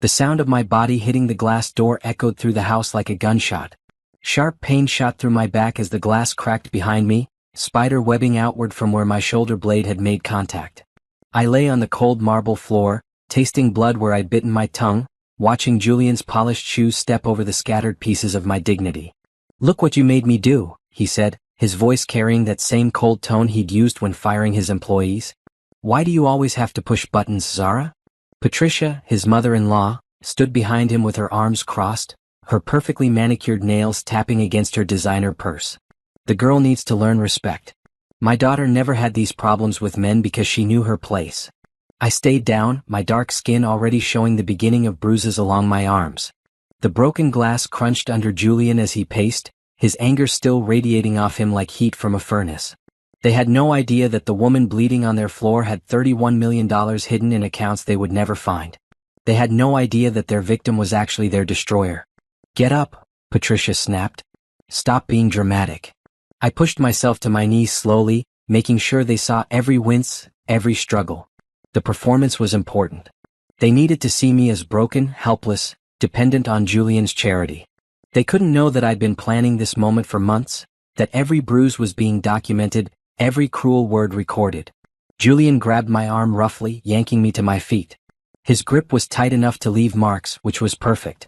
The sound of my body hitting the glass door echoed through the house like a gunshot. Sharp pain shot through my back as the glass cracked behind me, spider webbing outward from where my shoulder blade had made contact. I lay on the cold marble floor, tasting blood where I'd bitten my tongue, watching Julian's polished shoes step over the scattered pieces of my dignity. "Look what you made me do," he said, his voice carrying that same cold tone he'd used when firing his employees. "Why do you always have to push buttons, Zara?" Patricia, his mother-in-law, stood behind him with her arms crossed, her perfectly manicured nails tapping against her designer purse. "The girl needs to learn respect. My daughter never had these problems with men because she knew her place." I stayed down, my dark skin already showing the beginning of bruises along my arms. The broken glass crunched under Julian as he paced, his anger still radiating off him like heat from a furnace. They had no idea that the woman bleeding on their floor had $31 million hidden in accounts they would never find. They had no idea that their victim was actually their destroyer. "Get up," Patricia snapped. "Stop being dramatic." I pushed myself to my knees slowly, making sure they saw every wince, every struggle. The performance was important. They needed to see me as broken, helpless, dependent on Julian's charity. They couldn't know that I'd been planning this moment for months, that every bruise was being documented, every cruel word recorded. Julian grabbed my arm roughly, yanking me to my feet. His grip was tight enough to leave marks, which was perfect.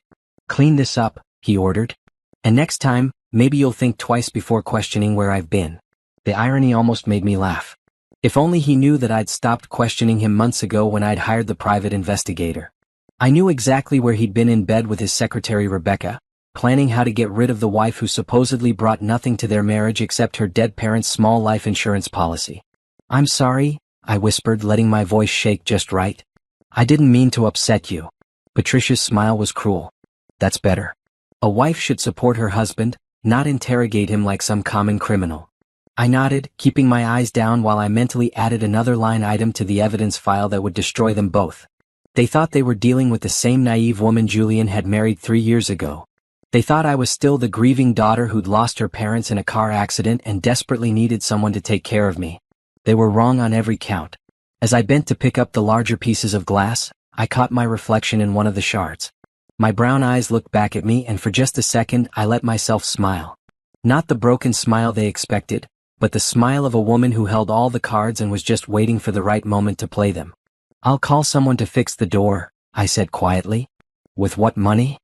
"Clean this up," he ordered. "And next time, maybe you'll think twice before questioning where I've been." The irony almost made me laugh. If only he knew that I'd stopped questioning him months ago when I'd hired the private investigator. I knew exactly where he'd been in bed with his secretary Rebecca, planning how to get rid of the wife who supposedly brought nothing to their marriage except her dead parents' small life insurance policy. "I'm sorry," I whispered, letting my voice shake just right. "I didn't mean to upset you." Patricia's smile was cruel. "That's better. A wife should support her husband, not interrogate him like some common criminal." I nodded, keeping my eyes down while I mentally added another line item to the evidence file that would destroy them both. They thought they were dealing with the same naive woman Julian had married 3 years ago. They thought I was still the grieving daughter who'd lost her parents in a car accident and desperately needed someone to take care of me. They were wrong on every count. As I bent to pick up the larger pieces of glass, I caught my reflection in one of the shards. My brown eyes looked back at me, and for just a second I let myself smile. Not the broken smile they expected, but the smile of a woman who held all the cards and was just waiting for the right moment to play them. "I'll call someone to fix the door," I said quietly. "With what money?"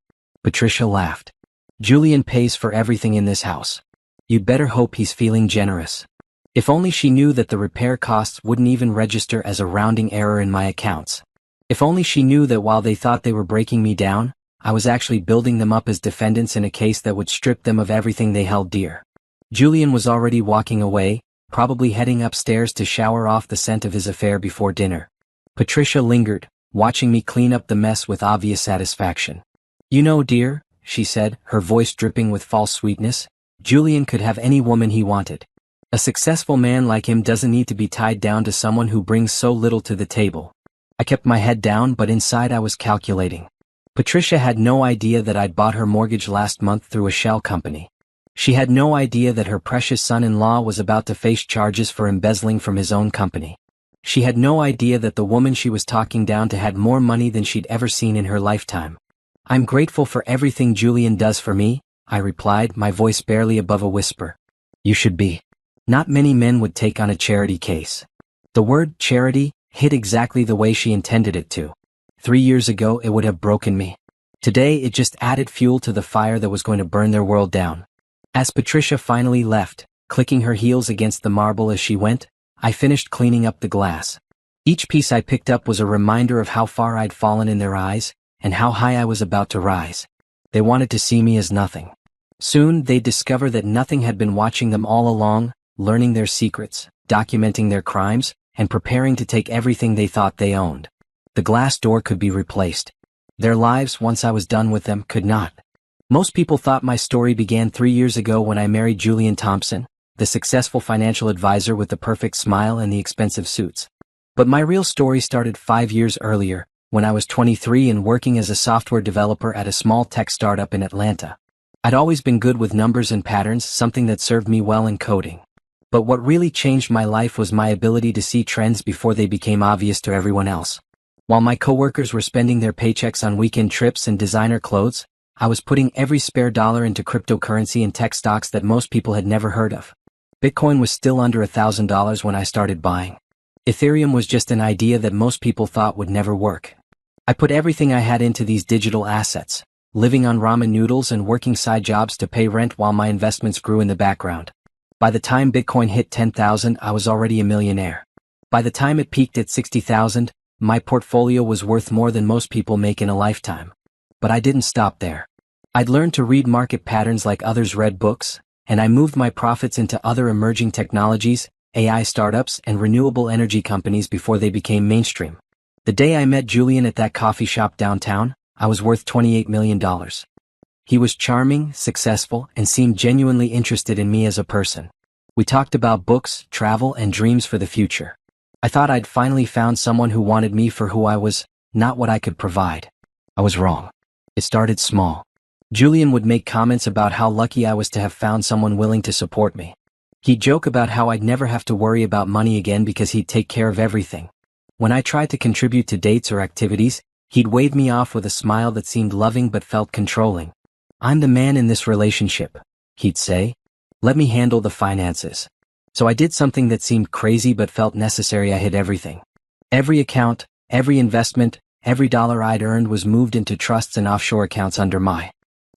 Patricia laughed. "Julian pays for everything in this house. You'd better hope he's feeling generous." If only she knew that the repair costs wouldn't even register as a rounding error in my accounts. If only she knew that while they thought they were breaking me down, I was actually building them up as defendants in a case that would strip them of everything they held dear. Julian was already walking away, probably heading upstairs to shower off the scent of his affair before dinner. Patricia lingered, watching me clean up the mess with obvious satisfaction. "You know, dear," she said, her voice dripping with false sweetness, "Julian could have any woman he wanted. A successful man like him doesn't need to be tied down to someone who brings so little to the table." I kept my head down, but inside I was calculating. Patricia had no idea that I'd bought her mortgage last month through a shell company. She had no idea that her precious son-in-law was about to face charges for embezzling from his own company. She had no idea that the woman she was talking down to had more money than she'd ever seen in her lifetime. "I'm grateful for everything Julian does for me," I replied, my voice barely above a whisper. "You should be." Not many men would take on a charity case. The word charity hit exactly the way she intended it to. 3 years ago it would have broken me. Today it just added fuel to the fire that was going to burn their world down. As Patricia finally left, clicking her heels against the marble as she went, I finished cleaning up the glass. Each piece I picked up was a reminder of how far I'd fallen in their eyes, and how high I was about to rise. They wanted to see me as nothing. Soon they'd discover that nothing had been watching them all along, learning their secrets, documenting their crimes, and preparing to take everything they thought they owned. The glass door could be replaced. Their lives, once I was done with them, could not. Most people thought my story began 3 years ago when I married Julian Thompson, the successful financial advisor with the perfect smile and the expensive suits. But my real story started 5 years earlier, when I was 23 and working as a software developer at a small tech startup in Atlanta. I'd always been good with numbers and patterns, something that served me well in coding. But what really changed my life was my ability to see trends before they became obvious to everyone else. While my coworkers were spending their paychecks on weekend trips and designer clothes, I was putting every spare dollar into cryptocurrency and tech stocks that most people had never heard of. Bitcoin was still under $1,000 when I started buying. Ethereum was just an idea that most people thought would never work. I put everything I had into these digital assets, living on ramen noodles and working side jobs to pay rent while my investments grew in the background. By the time Bitcoin hit 10,000, I was already a millionaire. By the time it peaked at 60,000, my portfolio was worth more than most people make in a lifetime. But I didn't stop there. I'd learned to read market patterns like others read books, and I moved my profits into other emerging technologies, AI startups, and renewable energy companies before they became mainstream. The day I met Julian at that coffee shop downtown, I was worth $28 million. He was charming, successful, and seemed genuinely interested in me as a person. We talked about books, travel, and dreams for the future. I thought I'd finally found someone who wanted me for who I was, not what I could provide. I was wrong. It started small. Julian would make comments about how lucky I was to have found someone willing to support me. He'd joke about how I'd never have to worry about money again because he'd take care of everything. When I tried to contribute to dates or activities, he'd wave me off with a smile that seemed loving but felt controlling. "I'm the man in this relationship," he'd say. "Let me handle the finances." So I did something that seemed crazy but felt necessary. I hid everything. Every account, every investment, every dollar I'd earned was moved into trusts and offshore accounts under my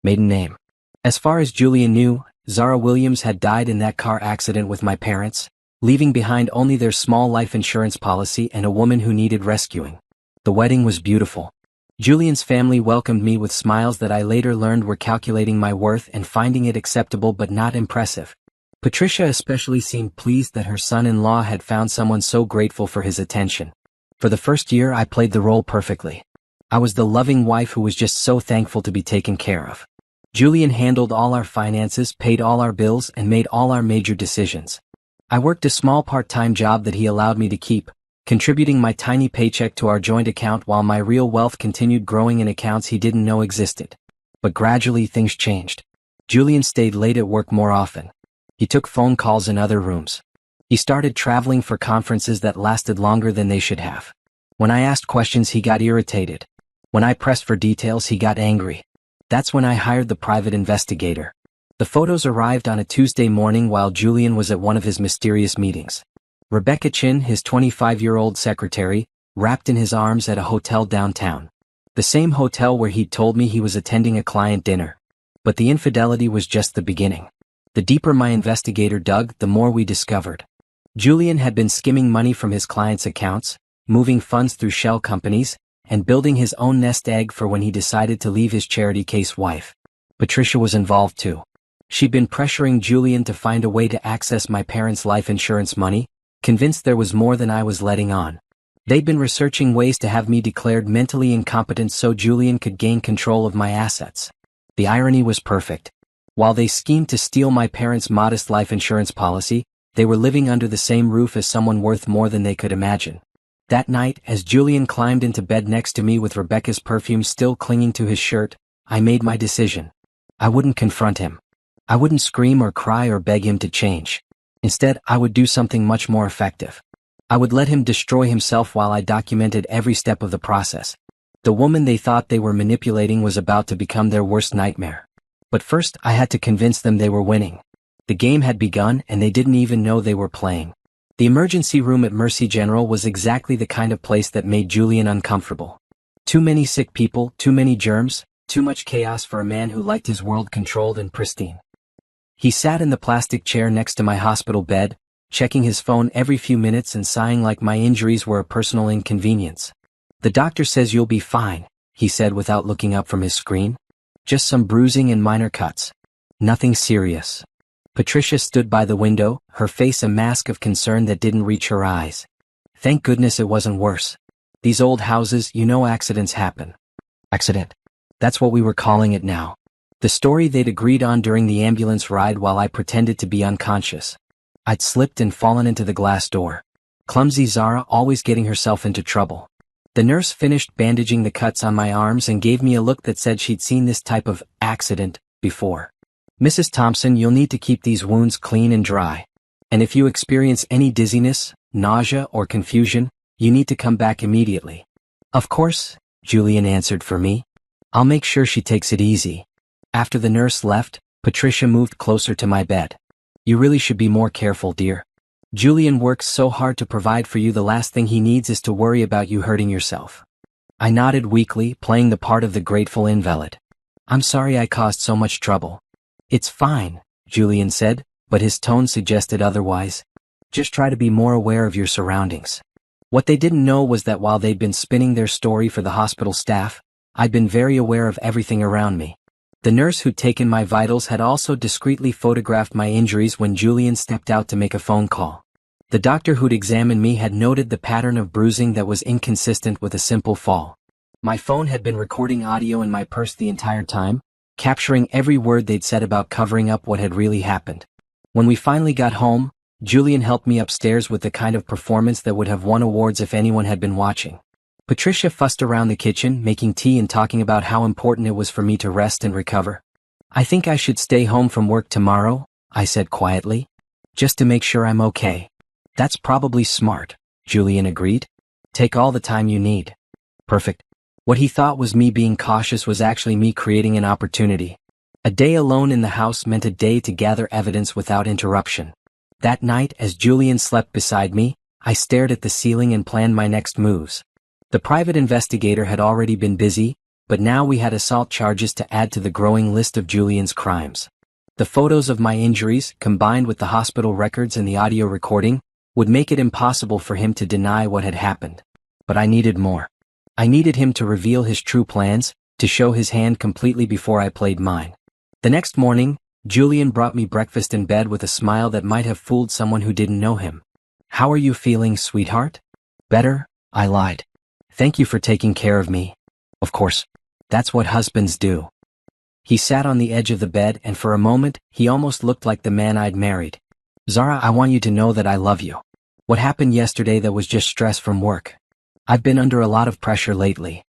maiden name. As far as Julian knew, Zara Williams had died in that car accident with my parents, leaving behind only their small life insurance policy and a woman who needed rescuing. The wedding was beautiful. Julian's family welcomed me with smiles that I later learned were calculating my worth and finding it acceptable but not impressive. Patricia especially seemed pleased that her son-in-law had found someone so grateful for his attention. For the first year, I played the role perfectly. I was the loving wife who was just so thankful to be taken care of. Julian handled all our finances, paid all our bills, and made all our major decisions. I worked a small part-time job that he allowed me to keep, contributing my tiny paycheck to our joint account while my real wealth continued growing in accounts he didn't know existed. But gradually things changed. Julian stayed late at work more often. He took phone calls in other rooms. He started traveling for conferences that lasted longer than they should have. When I asked questions, he got irritated. When I pressed for details, he got angry. That's when I hired the private investigator. The photos arrived on a Tuesday morning while Julian was at one of his mysterious meetings. Rebecca Chin, his 25-year-old secretary, wrapped in his arms at a hotel downtown. The same hotel where he'd told me he was attending a client dinner. But the infidelity was just the beginning. The deeper my investigator dug, the more we discovered. Julian had been skimming money from his clients' accounts, moving funds through shell companies, and building his own nest egg for when he decided to leave his charity case wife. Patricia was involved too. She'd been pressuring Julian to find a way to access my parents' life insurance money, convinced there was more than I was letting on. They'd been researching ways to have me declared mentally incompetent so Julian could gain control of my assets. The irony was perfect. While they schemed to steal my parents' modest life insurance policy, they were living under the same roof as someone worth more than they could imagine. That night, as Julian climbed into bed next to me with Rebecca's perfume still clinging to his shirt, I made my decision. I wouldn't confront him. I wouldn't scream or cry or beg him to change. Instead, I would do something much more effective. I would let him destroy himself while I documented every step of the process. The woman they thought they were manipulating was about to become their worst nightmare. But first, I had to convince them they were winning. The game had begun and they didn't even know they were playing. The emergency room at Mercy General was exactly the kind of place that made Julian uncomfortable. Too many sick people, too many germs, too much chaos for a man who liked his world controlled and pristine. He sat in the plastic chair next to my hospital bed, checking his phone every few minutes and sighing like my injuries were a personal inconvenience. "The doctor says you'll be fine," he said without looking up from his screen. "Just some bruising and minor cuts. Nothing serious." Patricia stood by the window, her face a mask of concern that didn't reach her eyes. Thank goodness it wasn't worse. These old houses, you know, accidents happen. Accident. That's what we were calling it now. The story they'd agreed on during the ambulance ride while I pretended to be unconscious. I'd slipped and fallen into the glass door. Clumsy Zara, always getting herself into trouble. The nurse finished bandaging the cuts on my arms and gave me a look that said she'd seen this type of accident before. "Mrs. Thompson, you'll need to keep these wounds clean and dry. And if you experience any dizziness, nausea, or confusion, you need to come back immediately." Of course, Julian answered for me. I'll make sure she takes it easy. After the nurse left, Patricia moved closer to my bed. You really should be more careful, dear. Julian works so hard to provide for you, the last thing he needs is to worry about you hurting yourself. I nodded weakly, playing the part of the grateful invalid. I'm sorry I caused so much trouble. It's fine, Julian said, but his tone suggested otherwise. Just try to be more aware of your surroundings. What they didn't know was that while they'd been spinning their story for the hospital staff, I'd been very aware of everything around me. The nurse who'd taken my vitals had also discreetly photographed my injuries when Julian stepped out to make a phone call. The doctor who'd examined me had noted the pattern of bruising that was inconsistent with a simple fall. My phone had been recording audio in my purse the entire time, capturing every word they'd said about covering up what had really happened. When we finally got home, Julian helped me upstairs with the kind of performance that would have won awards if anyone had been watching. Patricia fussed around the kitchen, making tea and talking about how important it was for me to rest and recover. I think I should stay home from work tomorrow, I said quietly. Just to make sure I'm okay. That's probably smart, Julian agreed. Take all the time you need. Perfect. What he thought was me being cautious was actually me creating an opportunity. A day alone in the house meant a day to gather evidence without interruption. That night, as Julian slept beside me, I stared at the ceiling and planned my next moves. The private investigator had already been busy, but now we had assault charges to add to the growing list of Julian's crimes. The photos of my injuries, combined with the hospital records and the audio recording, would make it impossible for him to deny what had happened. But I needed more. I needed him to reveal his true plans, to show his hand completely before I played mine. The next morning, Julian brought me breakfast in bed with a smile that might have fooled someone who didn't know him. How are you feeling, sweetheart? Better, I lied. Thank you for taking care of me. Of course. That's what husbands do. He sat on the edge of the bed and for a moment, he almost looked like the man I'd married. Zara, I want you to know that I love you. What happened yesterday, that was just stress from work. I've been under a lot of pressure lately.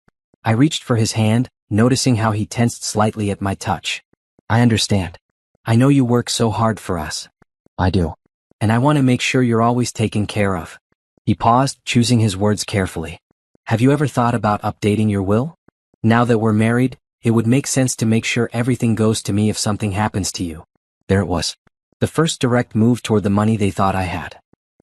I reached for his hand, noticing how he tensed slightly at my touch. I understand. I know you work so hard for us. I do. And I want to make sure you're always taken care of. He paused, choosing his words carefully. Have you ever thought about updating your will? Now that we're married, it would make sense to make sure everything goes to me if something happens to you. There it was. The first direct move toward the money they thought I had.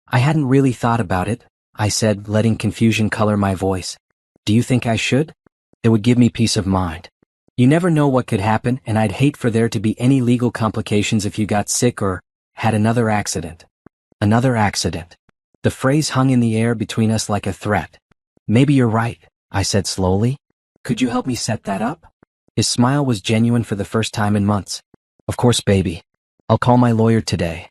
I hadn't really thought about it, I said, letting confusion color my voice. Do you think I should? It would give me peace of mind. You never know what could happen, and I'd hate for there to be any legal complications if you got sick or had another accident. Another accident. The phrase hung in the air between us like a threat. Maybe you're right, I said slowly. Could you help me set that up? His smile was genuine for the first time in months. Of course, baby. I'll call my lawyer today.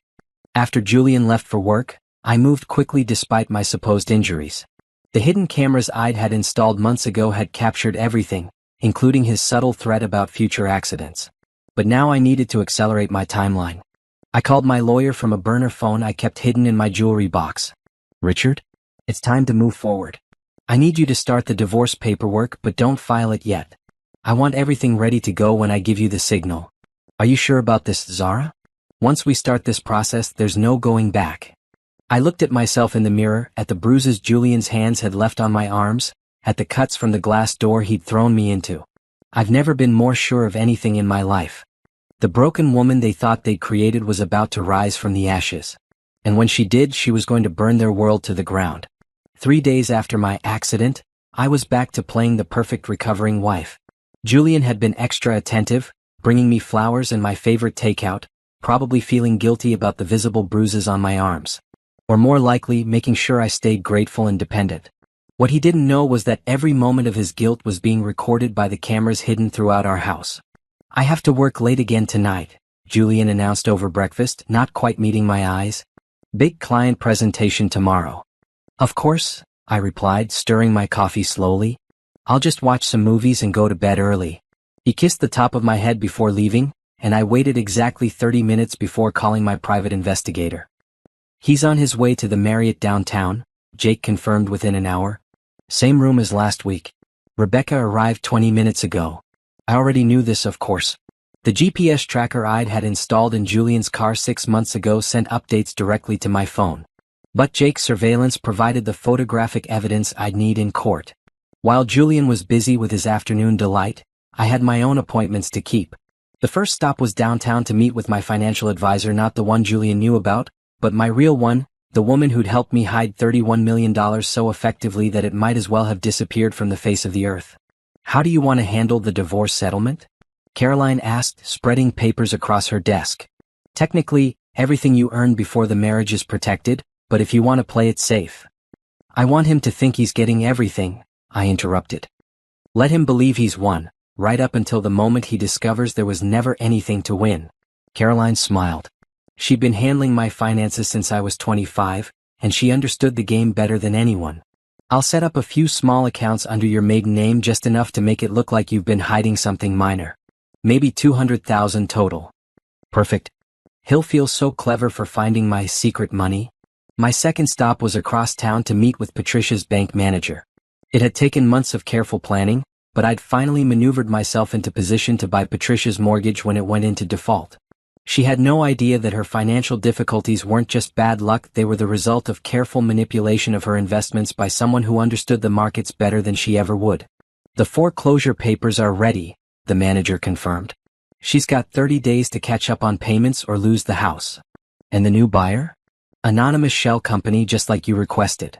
After Julian left for work, I moved quickly despite my supposed injuries. The hidden cameras I'd had installed months ago had captured everything, including his subtle threat about future accidents. But now I needed to accelerate my timeline. I called my lawyer from a burner phone I kept hidden in my jewelry box. Richard? It's time to move forward. I need you to start the divorce paperwork, but don't file it yet. I want everything ready to go when I give you the signal. Are you sure about this, Zara? Once we start this process, there's no going back. I looked at myself in the mirror, at the bruises Julian's hands had left on my arms, at the cuts from the glass door he'd thrown me into. I've never been more sure of anything in my life. The broken woman they thought they'd created was about to rise from the ashes. And when she did, she was going to burn their world to the ground. 3 days after my accident, I was back to playing the perfect recovering wife. Julian had been extra attentive, bringing me flowers and my favorite takeout, probably feeling guilty about the visible bruises on my arms. Or more likely, making sure I stayed grateful and dependent. What he didn't know was that every moment of his guilt was being recorded by the cameras hidden throughout our house. I have to work late again tonight, Julian announced over breakfast, not quite meeting my eyes. Big client presentation tomorrow. Of course, I replied, stirring my coffee slowly. I'll just watch some movies and go to bed early. He kissed the top of my head before leaving, and I waited exactly 30 minutes before calling my private investigator. He's on his way to the Marriott downtown, Jake confirmed within an hour. Same room as last week. Rebecca arrived 20 minutes ago. I already knew this, of course. The GPS tracker I'd had installed in Julian's car 6 months ago sent updates directly to my phone. But Jake's surveillance provided the photographic evidence I'd need in court. While Julian was busy with his afternoon delight, I had my own appointments to keep. The first stop was downtown to meet with my financial advisor, not the one Julian knew about, but my real one, the woman who'd helped me hide $31 million so effectively that it might as well have disappeared from the face of the earth. "How do you want to handle the divorce settlement?" Caroline asked, spreading papers across her desk. "Technically, everything you earned before the marriage is protected, but if you want to play it safe." "I want him to think he's getting everything," I interrupted. "Let him believe he's won, right up until the moment he discovers there was never anything to win." Caroline smiled. She'd been handling my finances since I was 25, and she understood the game better than anyone. "I'll set up a few small accounts under your maiden name, just enough to make it look like you've been hiding something minor. Maybe 200,000 total." "Perfect. He'll feel so clever for finding my secret money." My second stop was across town to meet with Patricia's bank manager. It had taken months of careful planning, but I'd finally maneuvered myself into position to buy Patricia's mortgage when it went into default. She had no idea that her financial difficulties weren't just bad luck, they were the result of careful manipulation of her investments by someone who understood the markets better than she ever would. "The foreclosure papers are ready," the manager confirmed. "She's got 30 days to catch up on payments or lose the house." "And the new buyer?" "Anonymous shell company, just like you requested.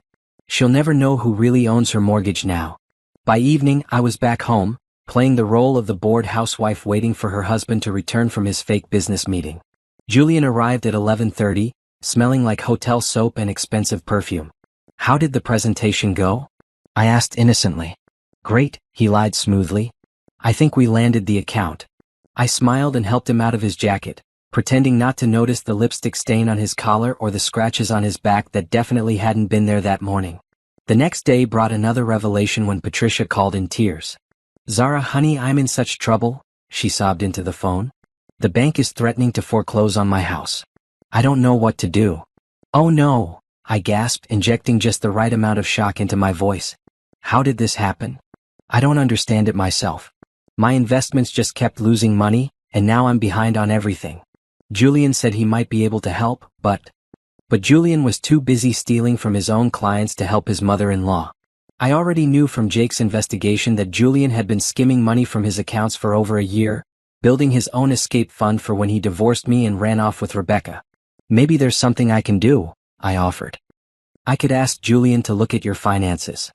She'll never know who really owns her mortgage now." By evening, I was back home, playing the role of the bored housewife waiting for her husband to return from his fake business meeting. Julian arrived at 11:30, smelling like hotel soap and expensive perfume. "How did the presentation go?" I asked innocently. "Great," he lied smoothly. "I think we landed the account." I smiled and helped him out of his jacket, pretending not to notice the lipstick stain on his collar or the scratches on his back that definitely hadn't been there that morning. The next day brought another revelation when Patricia called in tears. "Zara, honey, I'm in such trouble," she sobbed into the phone. "The bank is threatening to foreclose on my house. I don't know what to do." "Oh no," I gasped, injecting just the right amount of shock into my voice. "How did this happen? I don't understand it myself. My investments just kept losing money, and now I'm behind on everything." Julian said he might be able to help, but Julian was too busy stealing from his own clients to help his mother-in-law. I already knew from Jake's investigation that Julian had been skimming money from his accounts for over a year, building his own escape fund for when he divorced me and ran off with Rebecca. "Maybe there's something I can do," I offered. "I could ask Julian to look at your finances."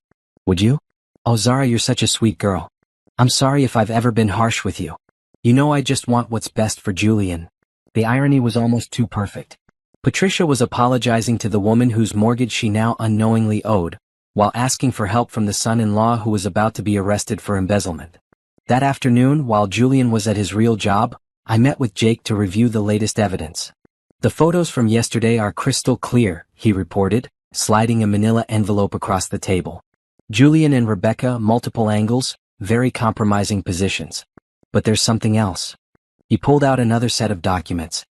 "Would you?" "Oh, Zara, you're such a sweet girl. I'm sorry if I've ever been harsh with you. You know I just want what's best for Julian." The irony was almost too perfect. Patricia was apologizing to the woman whose mortgage she now unknowingly owed, while asking for help from the son-in-law who was about to be arrested for embezzlement. That afternoon, while Julian was at his real job, I met with Jake to review the latest evidence. "The photos from yesterday are crystal clear," he reported, sliding a manila envelope across the table. "Julian and Rebecca, multiple angles, very compromising positions. But there's something else." He pulled out another set of documents.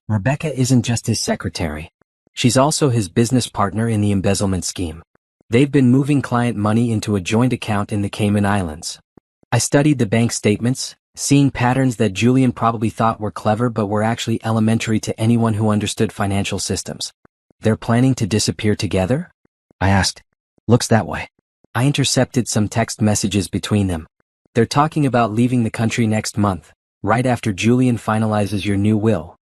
"Rebecca isn't just his secretary. She's also his business partner in the embezzlement scheme. They've been moving client money into a joint account in the Cayman Islands." I studied the bank statements, seeing patterns that Julian probably thought were clever but were actually elementary to anyone who understood financial systems. "They're planning to disappear together?" I asked. "Looks that way." I intercepted some text messages between them. "They're talking about leaving the country next month, right after Julian finalizes your new will."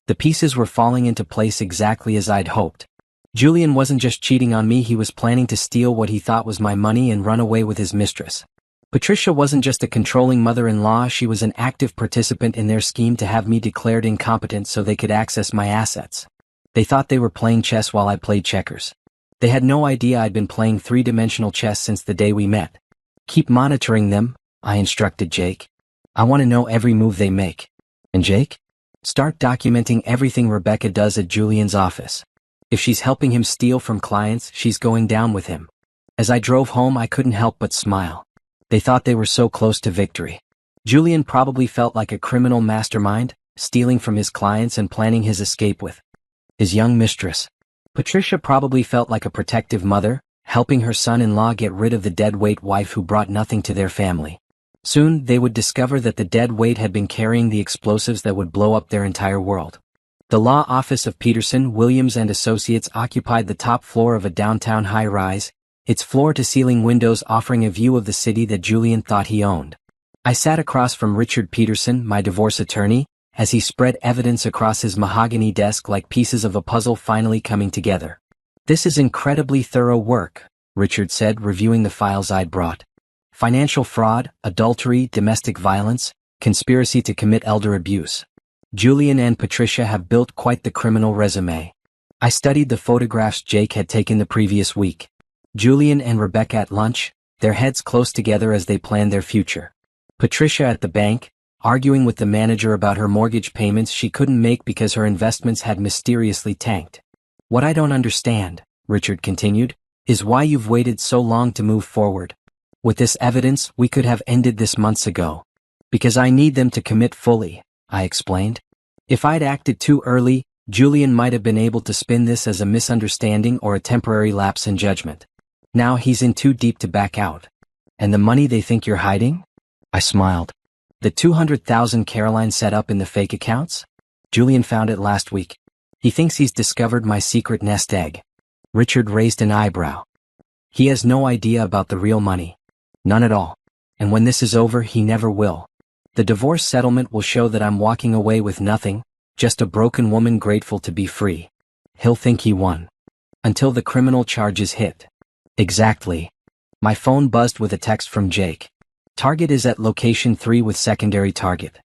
The pieces were falling into place exactly as I'd hoped. Julian wasn't just cheating on me, he was planning to steal what he thought was my money and run away with his mistress. Patricia wasn't just a controlling mother-in-law, she was an active participant in their scheme to have me declared incompetent so they could access my assets. They thought they were playing chess while I played checkers. They had no idea I'd been playing three-dimensional chess since the day we met. "Keep monitoring them," I instructed Jake. "I want to know every move they make." "And Jake?" "Start documenting everything Rebecca does at Julian's office. If she's helping him steal from clients, she's going down with him." As I drove home, I couldn't help but smile. They thought they were so close to victory. Julian probably felt like a criminal mastermind, stealing from his clients and planning his escape with his young mistress. Patricia probably felt like a protective mother, helping her son-in-law get rid of the deadweight wife who brought nothing to their family. Soon, they would discover that the deadweight had been carrying the explosives that would blow up their entire world. The law office of Peterson, Williams & Associates occupied the top floor of a downtown high-rise, its floor-to-ceiling windows offering a view of the city that Julian thought he owned. I sat across from Richard Peterson, my divorce attorney, as he spread evidence across his mahogany desk like pieces of a puzzle finally coming together. "This is incredibly thorough work," Richard said, reviewing the files I'd brought. "Financial fraud, adultery, domestic violence, conspiracy to commit elder abuse. Julian and Patricia have built quite the criminal resume." I studied the photographs Jake had taken the previous week. Julian and Rebecca at lunch, their heads close together as they planned their future. Patricia at the bank, arguing with the manager about her mortgage payments she couldn't make because her investments had mysteriously tanked. "What I don't understand," Richard continued, "is why you've waited so long to move forward. With this evidence, we could have ended this months ago. Because I need them to commit fully," I explained. "If I'd acted too early, Julian might have been able to spin this as a misunderstanding or a temporary lapse in judgment. Now he's in too deep to back out. And the money they think you're hiding?" I smiled. "The 200,000 Caroline set up in the fake accounts? Julian found it last week. He thinks he's discovered my secret nest egg." Richard raised an eyebrow. "He has no idea about the real money. None at all. And when this is over, he never will. The divorce settlement will show that I'm walking away with nothing, just a broken woman grateful to be free. He'll think he won. Until the criminal charges hit." "Exactly." My phone buzzed with a text from Jake. "Target is at location 3 with secondary target.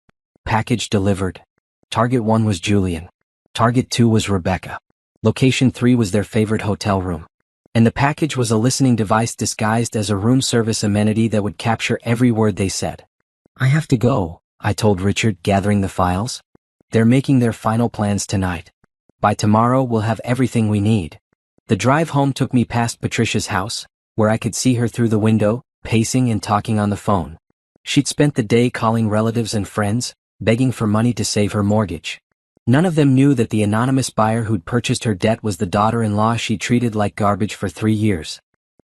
Package delivered." Target 1 was Julian. Target 2 was Rebecca. Location 3 was their favorite hotel room. And the package was a listening device disguised as a room service amenity that would capture every word they said. "I have to go," I told Richard, gathering the files. "They're making their final plans tonight. By tomorrow we'll have everything we need." The drive home took me past Patricia's house, where I could see her through the window, pacing and talking on the phone. She'd spent the day calling relatives and friends, begging for money to save her mortgage. None of them knew that the anonymous buyer who'd purchased her debt was the daughter-in-law she treated like garbage for 3 years.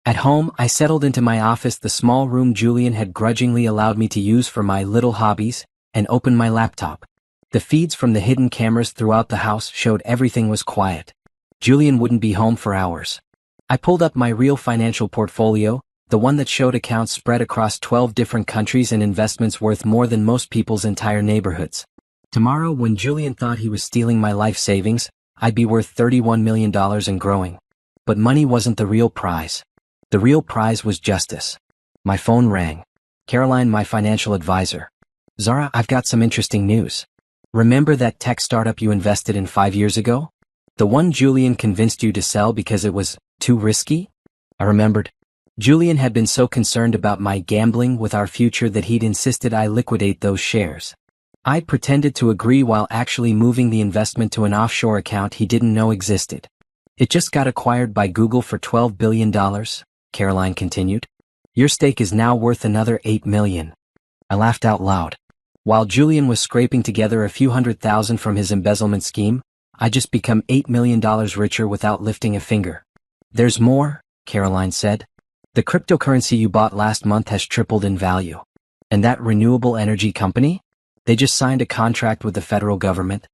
At home, I settled into my office, the small room Julian had grudgingly allowed me to use for my little hobbies, and opened my laptop. The feeds from the hidden cameras throughout the house showed everything was quiet. Julian wouldn't be home for hours. I pulled up my real financial portfolio, the one that showed accounts spread across 12 different countries and investments worth more than most people's entire neighborhoods. Tomorrow, when Julian thought he was stealing my life savings, I'd be worth $31 million and growing. But money wasn't the real prize. The real prize was justice. My phone rang. Caroline, my financial advisor. "Zara, I've got some interesting news. Remember that tech startup you invested in 5 years ago? The one Julian convinced you to sell because it was too risky?" I remembered. Julian had been so concerned about my gambling with our future that he'd insisted I liquidate those shares. I pretended to agree while actually moving the investment to an offshore account he didn't know existed. "It just got acquired by Google for $12 billion, Caroline continued. "Your stake is now worth another $8 million. I laughed out loud. While Julian was scraping together a few $100,000 from his embezzlement scheme, I'd just become $8 million richer without lifting a finger. "There's more," Caroline said. "The cryptocurrency you bought last month has tripled in value. And that renewable energy company? They just signed a contract with the federal government.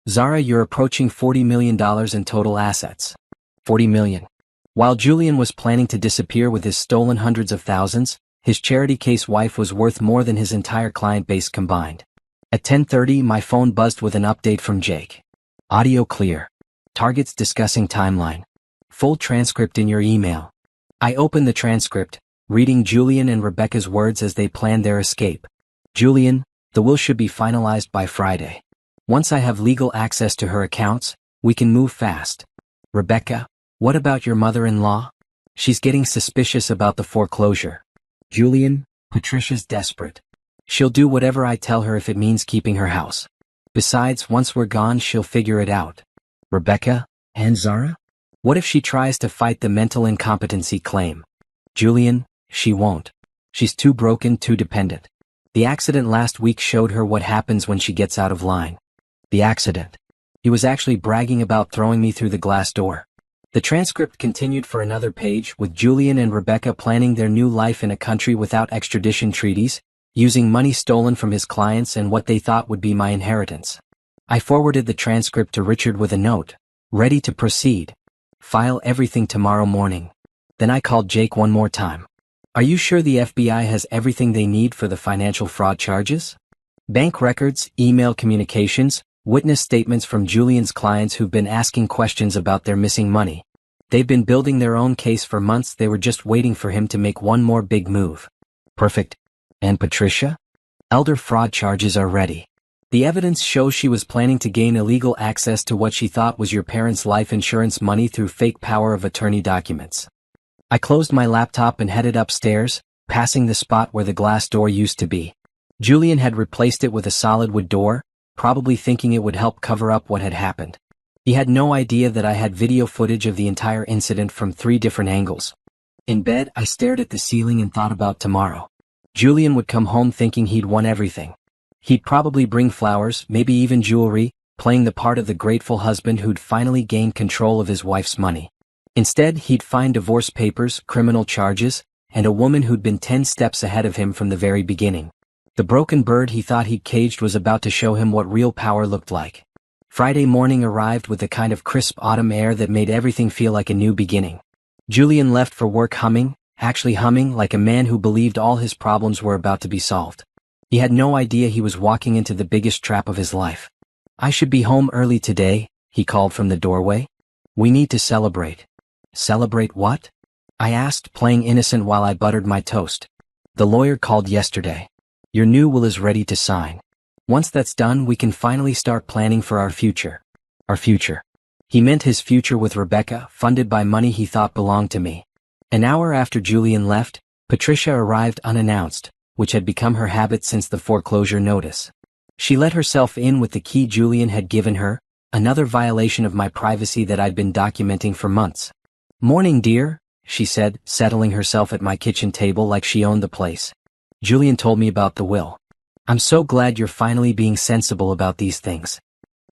Zara, you're approaching $40 million in total assets." $40 million. While Julian was planning to disappear with his stolen hundreds of thousands, his charity case wife was worth more than his entire client base combined. At 10:30, my phone buzzed with an update from Jake. "Audio clear. Targets discussing timeline. Full transcript in your email." I opened the transcript, reading Julian and Rebecca's words as they planned their escape. "Julian, the will should be finalized by Friday. Once I have legal access to her accounts, we can move fast. Rebecca, what about your mother-in-law? She's getting suspicious about the foreclosure. Julian, Patricia's desperate. She'll do whatever I tell her if it means keeping her house. Besides, once we're gone, she'll figure it out. Rebecca, and Zara? What if she tries to fight the mental incompetency claim? Julian, she won't. She's too broken, too dependent. The accident last week showed her what happens when she gets out of line." The accident. He was actually bragging about throwing me through the glass door. The transcript continued for another page, with Julian and Rebecca planning their new life in a country without extradition treaties, using money stolen from his clients and what they thought would be my inheritance. I forwarded the transcript to Richard with a note, "Ready to proceed. File everything tomorrow morning." Then I called Jake one more time. Are you sure the FBI has everything they need for the financial fraud charges? Bank records, email communications, witness statements from Julian's clients who've been asking questions about their missing money. They've been building their own case for months. They were just waiting for him to make one more big move. Perfect. And Patricia? Elder fraud charges are ready. The evidence shows she was planning to gain illegal access to what she thought was your parents' life insurance money through fake power of attorney documents. I closed my laptop and headed upstairs, passing the spot where the glass door used to be. Julian had replaced it with a solid wood door, probably thinking it would help cover up what had happened. He had no idea that I had video footage of the entire incident from 3 different angles. In bed, I stared at the ceiling and thought about tomorrow. Julian would come home thinking he'd won everything. He'd probably bring flowers, maybe even jewelry, playing the part of the grateful husband who'd finally gained control of his wife's money. Instead, he'd find divorce papers, criminal charges, and a woman who'd been 10 steps ahead of him from the very beginning. The broken bird he thought he'd caged was about to show him what real power looked like. Friday morning arrived with a kind of crisp autumn air that made everything feel like a new beginning. Julian left for work actually humming like a man who believed all his problems were about to be solved. He had no idea he was walking into the biggest trap of his life. I should be home early today, he called from the doorway. We need to celebrate. Celebrate what? I asked, playing innocent while I buttered my toast. The lawyer called yesterday. Your new will is ready to sign. Once that's done, we can finally start planning for our future. Our future. He meant his future with Rebecca, funded by money he thought belonged to me. An hour after Julian left, Patricia arrived unannounced, which had become her habit since the foreclosure notice. She let herself in with the key Julian had given her, another violation of my privacy that I'd been documenting for months. Morning, dear, she said, settling herself at my kitchen table like she owned the place. Julian told me about the will. I'm so glad you're finally being sensible about these things.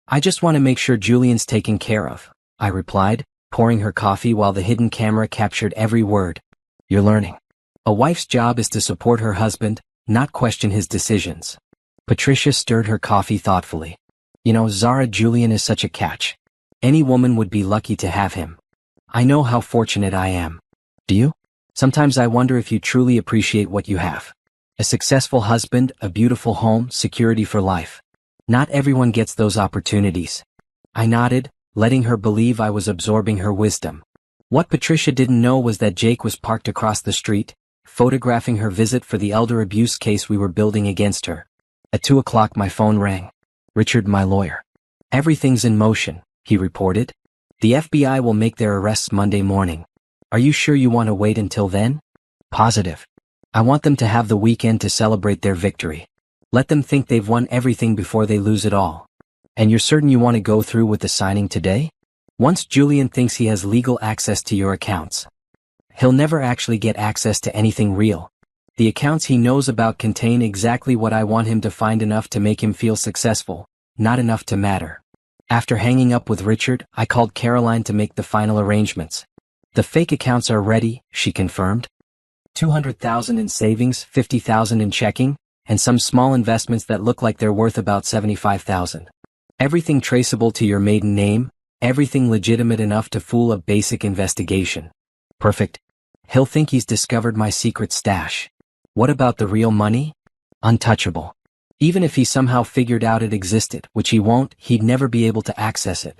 I just want to make sure Julian's taken care of, I replied, pouring her coffee while the hidden camera captured every word. You're learning. A wife's job is to support her husband, not question his decisions. Patricia stirred her coffee thoughtfully. You know, Zara, Julian is such a catch. Any woman would be lucky to have him. I know how fortunate I am. Do you? Sometimes I wonder if you truly appreciate what you have. A successful husband, a beautiful home, security for life. Not everyone gets those opportunities. I nodded, letting her believe I was absorbing her wisdom. What Patricia didn't know was that Jake was parked across the street, photographing her visit for the elder abuse case we were building against her. At 2 o'clock my phone rang. Richard, my lawyer. Everything's in motion, he reported. The FBI will make their arrests Monday morning. Are you sure you want to wait until then? Positive. I want them to have the weekend to celebrate their victory. Let them think they've won everything before they lose it all. And you're certain you want to go through with the signing today? Once Julian thinks he has legal access to your accounts, he'll never actually get access to anything real. The accounts he knows about contain exactly what I want him to find, enough to make him feel successful, not enough to matter. After hanging up with Richard, I called Caroline to make the final arrangements. The fake accounts are ready, she confirmed. 200,000 in savings, 50,000 in checking, and some small investments that look like they're worth about 75,000. Everything traceable to your maiden name, everything legitimate enough to fool a basic investigation. Perfect. He'll think he's discovered my secret stash. What about the real money? Untouchable. Even if he somehow figured out it existed, which he won't, he'd never be able to access it.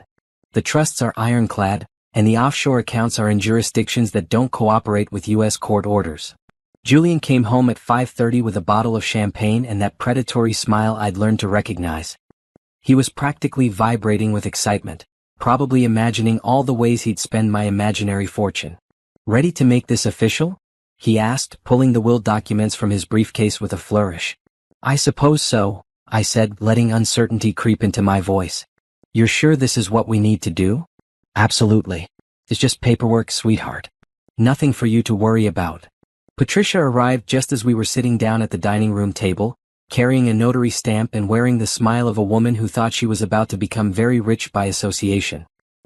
The trusts are ironclad, and the offshore accounts are in jurisdictions that don't cooperate with U.S. court orders. Julian came home at 5:30 with a bottle of champagne and that predatory smile I'd learned to recognize. He was practically vibrating with excitement, probably imagining all the ways he'd spend my imaginary fortune. Ready to make this official? He asked, pulling the will documents from his briefcase with a flourish. I suppose so, I said, letting uncertainty creep into my voice. You're sure this is what we need to do? Absolutely. It's just paperwork, sweetheart. Nothing for you to worry about. Patricia arrived just as we were sitting down at the dining room table, carrying a notary stamp and wearing the smile of a woman who thought she was about to become very rich by association.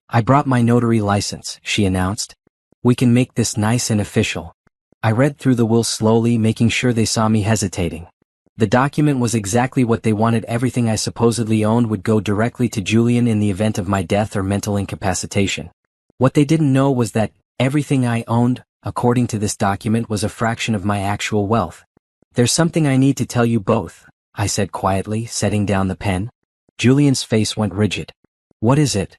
I brought my notary license, she announced. We can make this nice and official. I read through the will slowly, making sure they saw me hesitating. The document was exactly what they wanted. Everything I supposedly owned would go directly to Julian in the event of my death or mental incapacitation. What they didn't know was that everything I owned, according to this document, was a fraction of my actual wealth. There's something I need to tell you both, I said quietly, setting down the pen. Julian's face went rigid. What is it?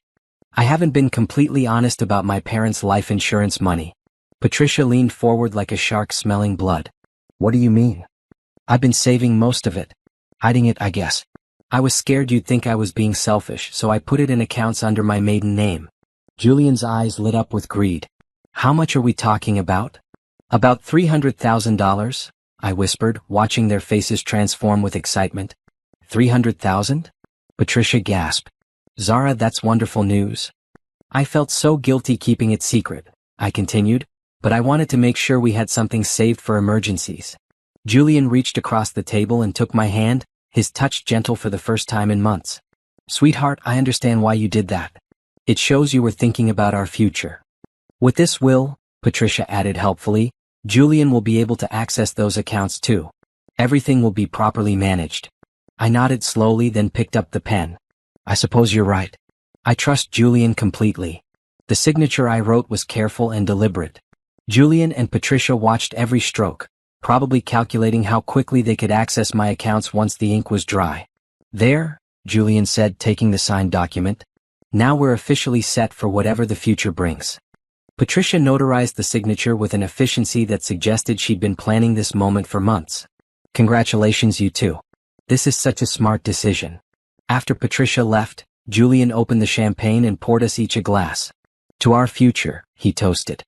I haven't been completely honest about my parents' life insurance money. Patricia leaned forward like a shark smelling blood. What do you mean? I've been saving most of it. Hiding it, I guess. I was scared you'd think I was being selfish, so I put it in accounts under my maiden name. Julian's eyes lit up with greed. How much are we talking about? About $300,000, I whispered, watching their faces transform with excitement. 300,000? Patricia gasped. Zara, that's wonderful news. I felt so guilty keeping it secret, I continued, but I wanted to make sure we had something saved for emergencies. Julian reached across the table and took my hand, his touch gentle for the first time in months. Sweetheart, I understand why you did that. It shows you were thinking about our future. With this will, Patricia added helpfully, Julian will be able to access those accounts too. Everything will be properly managed. I nodded slowly, then picked up the pen. I suppose you're right. I trust Julian completely. The signature I wrote was careful and deliberate. Julian and Patricia watched every stroke, probably calculating how quickly they could access my accounts once the ink was dry. There, Julian said, taking the signed document. Now we're officially set for whatever the future brings. Patricia notarized the signature with an efficiency that suggested she'd been planning this moment for months. Congratulations, you two. This is such a smart decision. After Patricia left, Julian opened the champagne and poured us each a glass. To our future, he toasted.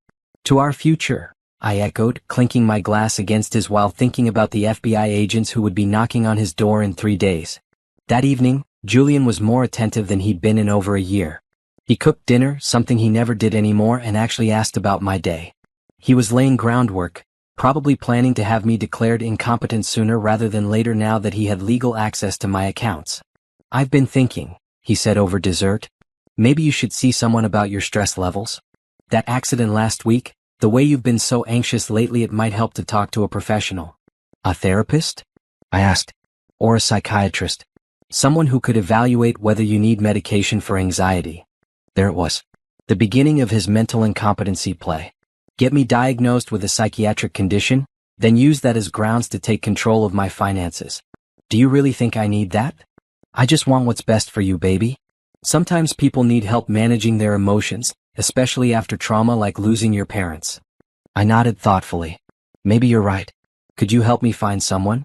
To our future, I echoed, clinking my glass against his while thinking about the FBI agents who would be knocking on his door in 3 days. That evening, Julian was more attentive than he'd been in over a year. He cooked dinner, something he never did anymore, and actually asked about my day. He was laying groundwork, probably planning to have me declared incompetent sooner rather than later now that he had legal access to my accounts. I've been thinking, he said over dessert. Maybe you should see someone about your stress levels. That accident last week, the way you've been so anxious lately, it might help to talk to a professional. A therapist? I asked. Or a psychiatrist. Someone who could evaluate whether you need medication for anxiety. There it was. The beginning of his mental incompetency play. Get me diagnosed with a psychiatric condition, then use that as grounds to take control of my finances. Do you really think I need that? I just want what's best for you, baby. Sometimes people need help managing their emotions, especially after trauma like losing your parents. I nodded thoughtfully. Maybe you're right. Could you help me find someone?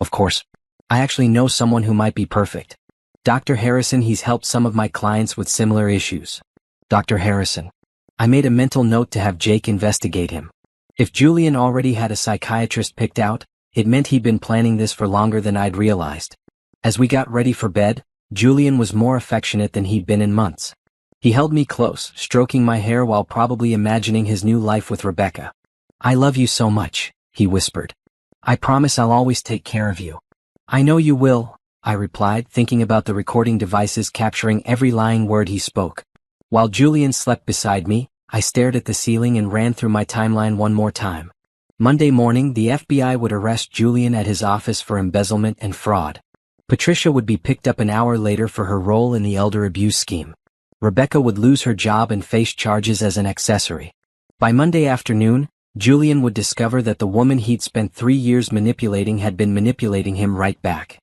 Of course. I actually know someone who might be perfect. Dr. Harrison, he's helped some of my clients with similar issues. Dr. Harrison. I made a mental note to have Jake investigate him. If Julian already had a psychiatrist picked out, it meant he'd been planning this for longer than I'd realized. As we got ready for bed, Julian was more affectionate than he'd been in months. He held me close, stroking my hair while probably imagining his new life with Rebecca. I love you so much, he whispered. I promise I'll always take care of you. I know you will, I replied, thinking about the recording devices capturing every lying word he spoke. While Julian slept beside me, I stared at the ceiling and ran through my timeline one more time. Monday morning, the FBI would arrest Julian at his office for embezzlement and fraud. Patricia would be picked up an hour later for her role in the elder abuse scheme. Rebecca would lose her job and face charges as an accessory. By Monday afternoon, Julian would discover that the woman he'd spent 3 years manipulating had been manipulating him right back.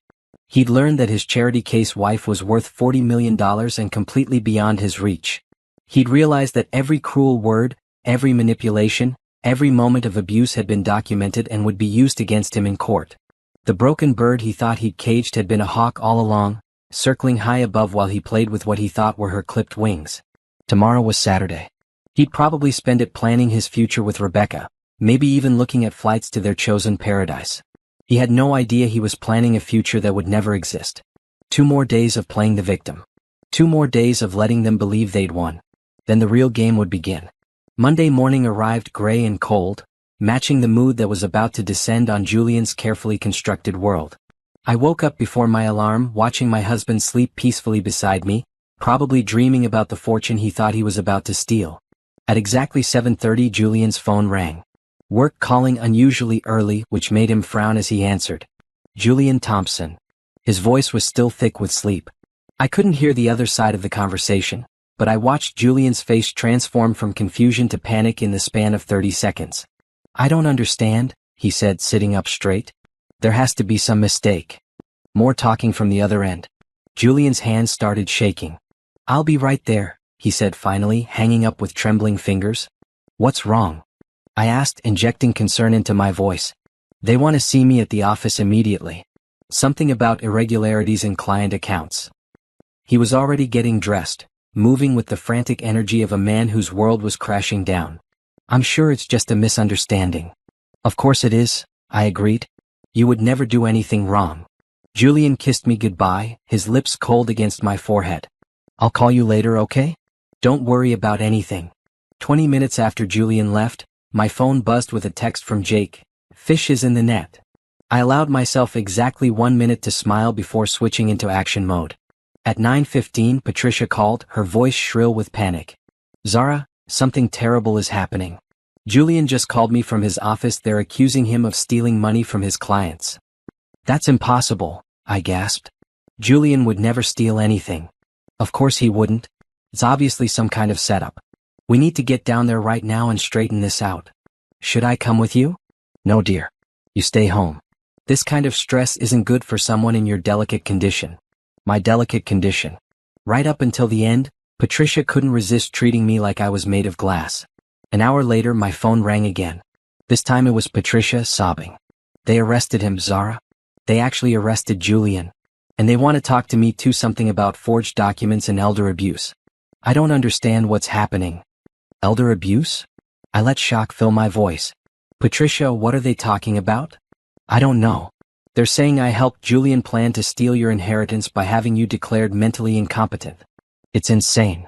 He'd learned that his charity case wife was worth $40 million and completely beyond his reach. He'd realized that every cruel word, every manipulation, every moment of abuse had been documented and would be used against him in court. The broken bird he thought he'd caged had been a hawk all along, circling high above while he played with what he thought were her clipped wings. Tomorrow was Saturday. He'd probably spend it planning his future with Rebecca, maybe even looking at flights to their chosen paradise. He had no idea he was planning a future that would never exist. 2 more days of playing the victim. 2 more days of letting them believe they'd won. Then the real game would begin. Monday morning arrived gray and cold, matching the mood that was about to descend on Julian's carefully constructed world. I woke up before my alarm, watching my husband sleep peacefully beside me, probably dreaming about the fortune he thought he was about to steal. At exactly 7:30, Julian's phone rang. Work calling unusually early, which made him frown as he answered. Julian Thompson. His voice was still thick with sleep. I couldn't hear the other side of the conversation, but I watched Julian's face transform from confusion to panic in the span of 30 seconds. "I don't understand," he said, sitting up straight. "There has to be some mistake." More talking from the other end. Julian's hands started shaking. "I'll be right there," he said finally, hanging up with trembling fingers. "What's wrong?" I asked, injecting concern into my voice. "They want to see me at the office immediately. Something about irregularities in client accounts." He was already getting dressed, moving with the frantic energy of a man whose world was crashing down. "I'm sure it's just a misunderstanding." "Of course it is," I agreed. "You would never do anything wrong." Julian kissed me goodbye, his lips cold against my forehead. "I'll call you later, okay? Don't worry about anything." 20 minutes after Julian left, my phone buzzed with a text from Jake. "Fish is in the net." I allowed myself exactly 1 minute to smile before switching into action mode. At 9:15, Patricia called, her voice shrill with panic. "Zara, something terrible is happening. Julian just called me from his office. They're accusing him of stealing money from his clients." "That's impossible," I gasped. "Julian would never steal anything." "Of course he wouldn't. It's obviously some kind of setup. We need to get down there right now and straighten this out." "Should I come with you?" "No, dear. You stay home. This kind of stress isn't good for someone in your delicate condition." My delicate condition. Right up until the end, Patricia couldn't resist treating me like I was made of glass. An hour later, my phone rang again. This time it was Patricia, sobbing. "They arrested him, Zara. They actually arrested Julian. And they want to talk to me too, something about forged documents and elder abuse." "I don't understand what's happening." "Elder abuse?" I let shock fill my voice. "Patricia, what are they talking about?" "I don't know. They're saying I helped Julian plan to steal your inheritance by having you declared mentally incompetent." "It's insane."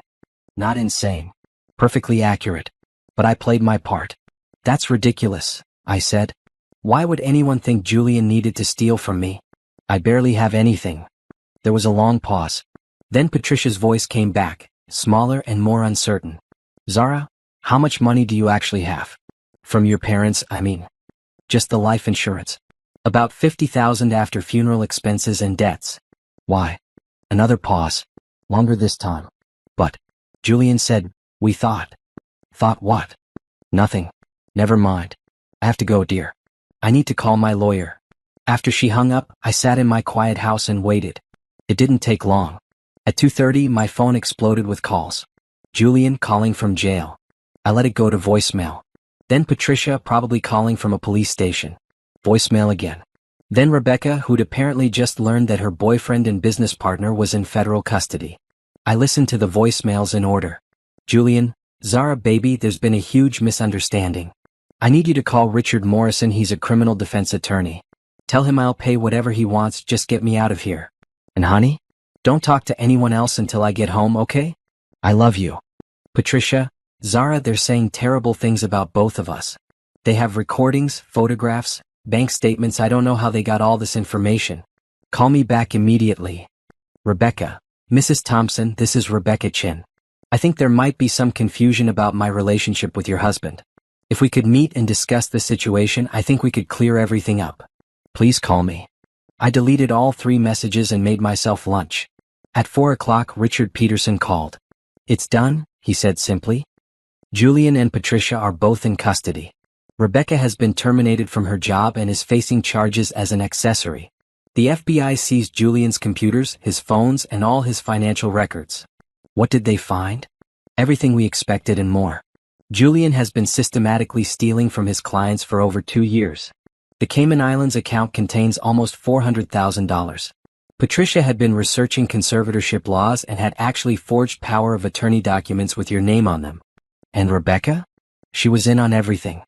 "Not insane. Perfectly accurate. But I played my part." "That's ridiculous," I said. "Why would anyone think Julian needed to steal from me? I barely have anything." There was a long pause. Then Patricia's voice came back, smaller and more uncertain. "Zara, how much money do you actually have? From your parents, I mean." "Just the life insurance. About 50,000 after funeral expenses and debts." "Why?" Another pause. Longer this time. "But," Julian said, "we thought." "Thought what?" "Nothing. Never mind. I have to go, dear. I need to call my lawyer." After she hung up, I sat in my quiet house and waited. It didn't take long. At 2:30, my phone exploded with calls. Julian calling from jail. I let it go to voicemail. Then Patricia probably calling from a police station. Voicemail again. Then Rebecca, who'd apparently just learned that her boyfriend and business partner was in federal custody. I listened to the voicemails in order. "Julian, Zara baby, there's been a huge misunderstanding. I need you to call Richard Morrison, he's a criminal defense attorney. Tell him I'll pay whatever he wants, just get me out of here. And honey, don't talk to anyone else until I get home, okay? I love you." "Patricia, Zara, they're saying terrible things about both of us. They have recordings, photographs, bank statements. I don't know how they got all this information. Call me back immediately." "Rebecca, Mrs. Thompson, this is Rebecca Chin. I think there might be some confusion about my relationship with your husband. If we could meet and discuss the situation, I think we could clear everything up. Please call me." I deleted all 3 messages and made myself lunch. At 4 o'clock, Richard Peterson called. "It's done," he said simply. "Julian and Patricia are both in custody. Rebecca has been terminated from her job and is facing charges as an accessory. The FBI seized Julian's computers, his phones, and all his financial records." What did they find? Everything we expected and more. Julian has been systematically stealing from his clients for over 2 years. The Cayman Islands account contains almost $400,000. Patricia had been researching conservatorship laws and had actually forged power of attorney documents with your name on them. And Rebecca? She was in on everything.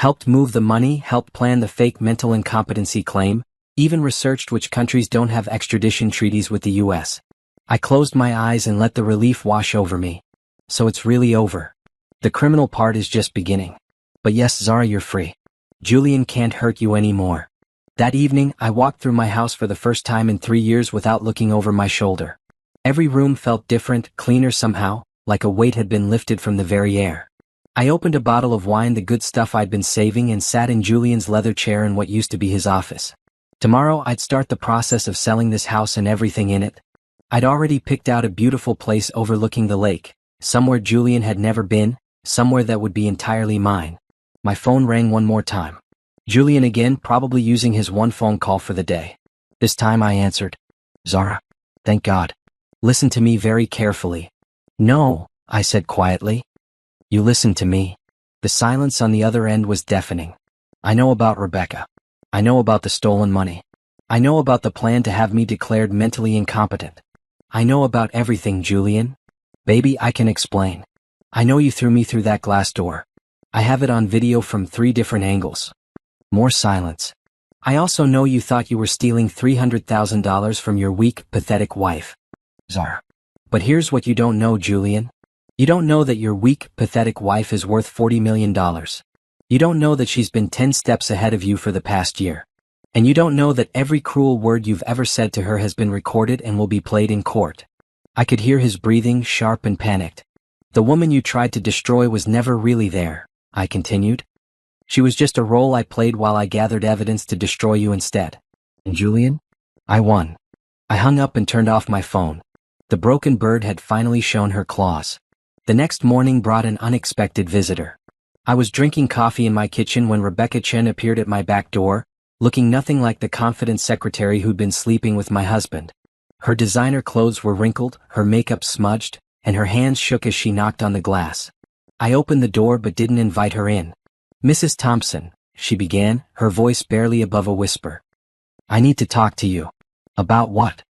Helped move the money, helped plan the fake mental incompetency claim, even researched which countries don't have extradition treaties with the US. I closed my eyes and let the relief wash over me. So it's really over. The criminal part is just beginning. But yes, Zara, you're free. Julian can't hurt you anymore. That evening, I walked through my house for the first time in 3 years without looking over my shoulder. Every room felt different, cleaner somehow, like a weight had been lifted from the very air. I opened a bottle of wine, the good stuff I'd been saving, and sat in Julian's leather chair in what used to be his office. Tomorrow I'd start the process of selling this house and everything in it. I'd already picked out a beautiful place overlooking the lake, Somewhere Julian had never been, somewhere that would be entirely mine. My phone rang one more time. Julian again, probably using his one phone call for the day. This time I answered. Zara. Thank God. Listen to me very carefully. No, I said quietly. You listen to me. The silence on the other end was deafening. I know about Rebecca. I know about the stolen money. I know about the plan to have me declared mentally incompetent. I know about everything, Julian. Baby, I can explain. I know you threw me through that glass door. I have it on video from 3 different angles. More silence. I also know you thought you were stealing $300,000 from your weak, pathetic wife. Zara. But here's what you don't know, Julian. You don't know that your weak, pathetic wife is worth $40 million. You don't know that she's been 10 steps ahead of you for the past year. And you don't know that every cruel word you've ever said to her has been recorded and will be played in court. I could hear his breathing, sharp and panicked. The woman you tried to destroy was never really there, I continued. She was just a role I played while I gathered evidence to destroy you instead. And Julian? I won. I hung up and turned off my phone. The broken bird had finally shown her claws. The next morning brought an unexpected visitor. I was drinking coffee in my kitchen when Rebecca Chen appeared at my back door, looking nothing like the confident secretary who'd been sleeping with my husband. Her designer clothes were wrinkled, her makeup smudged, and her hands shook as she knocked on the glass. I opened the door but didn't invite her in. Mrs. Thompson, she began, her voice barely above a whisper. I need to talk to you. About what?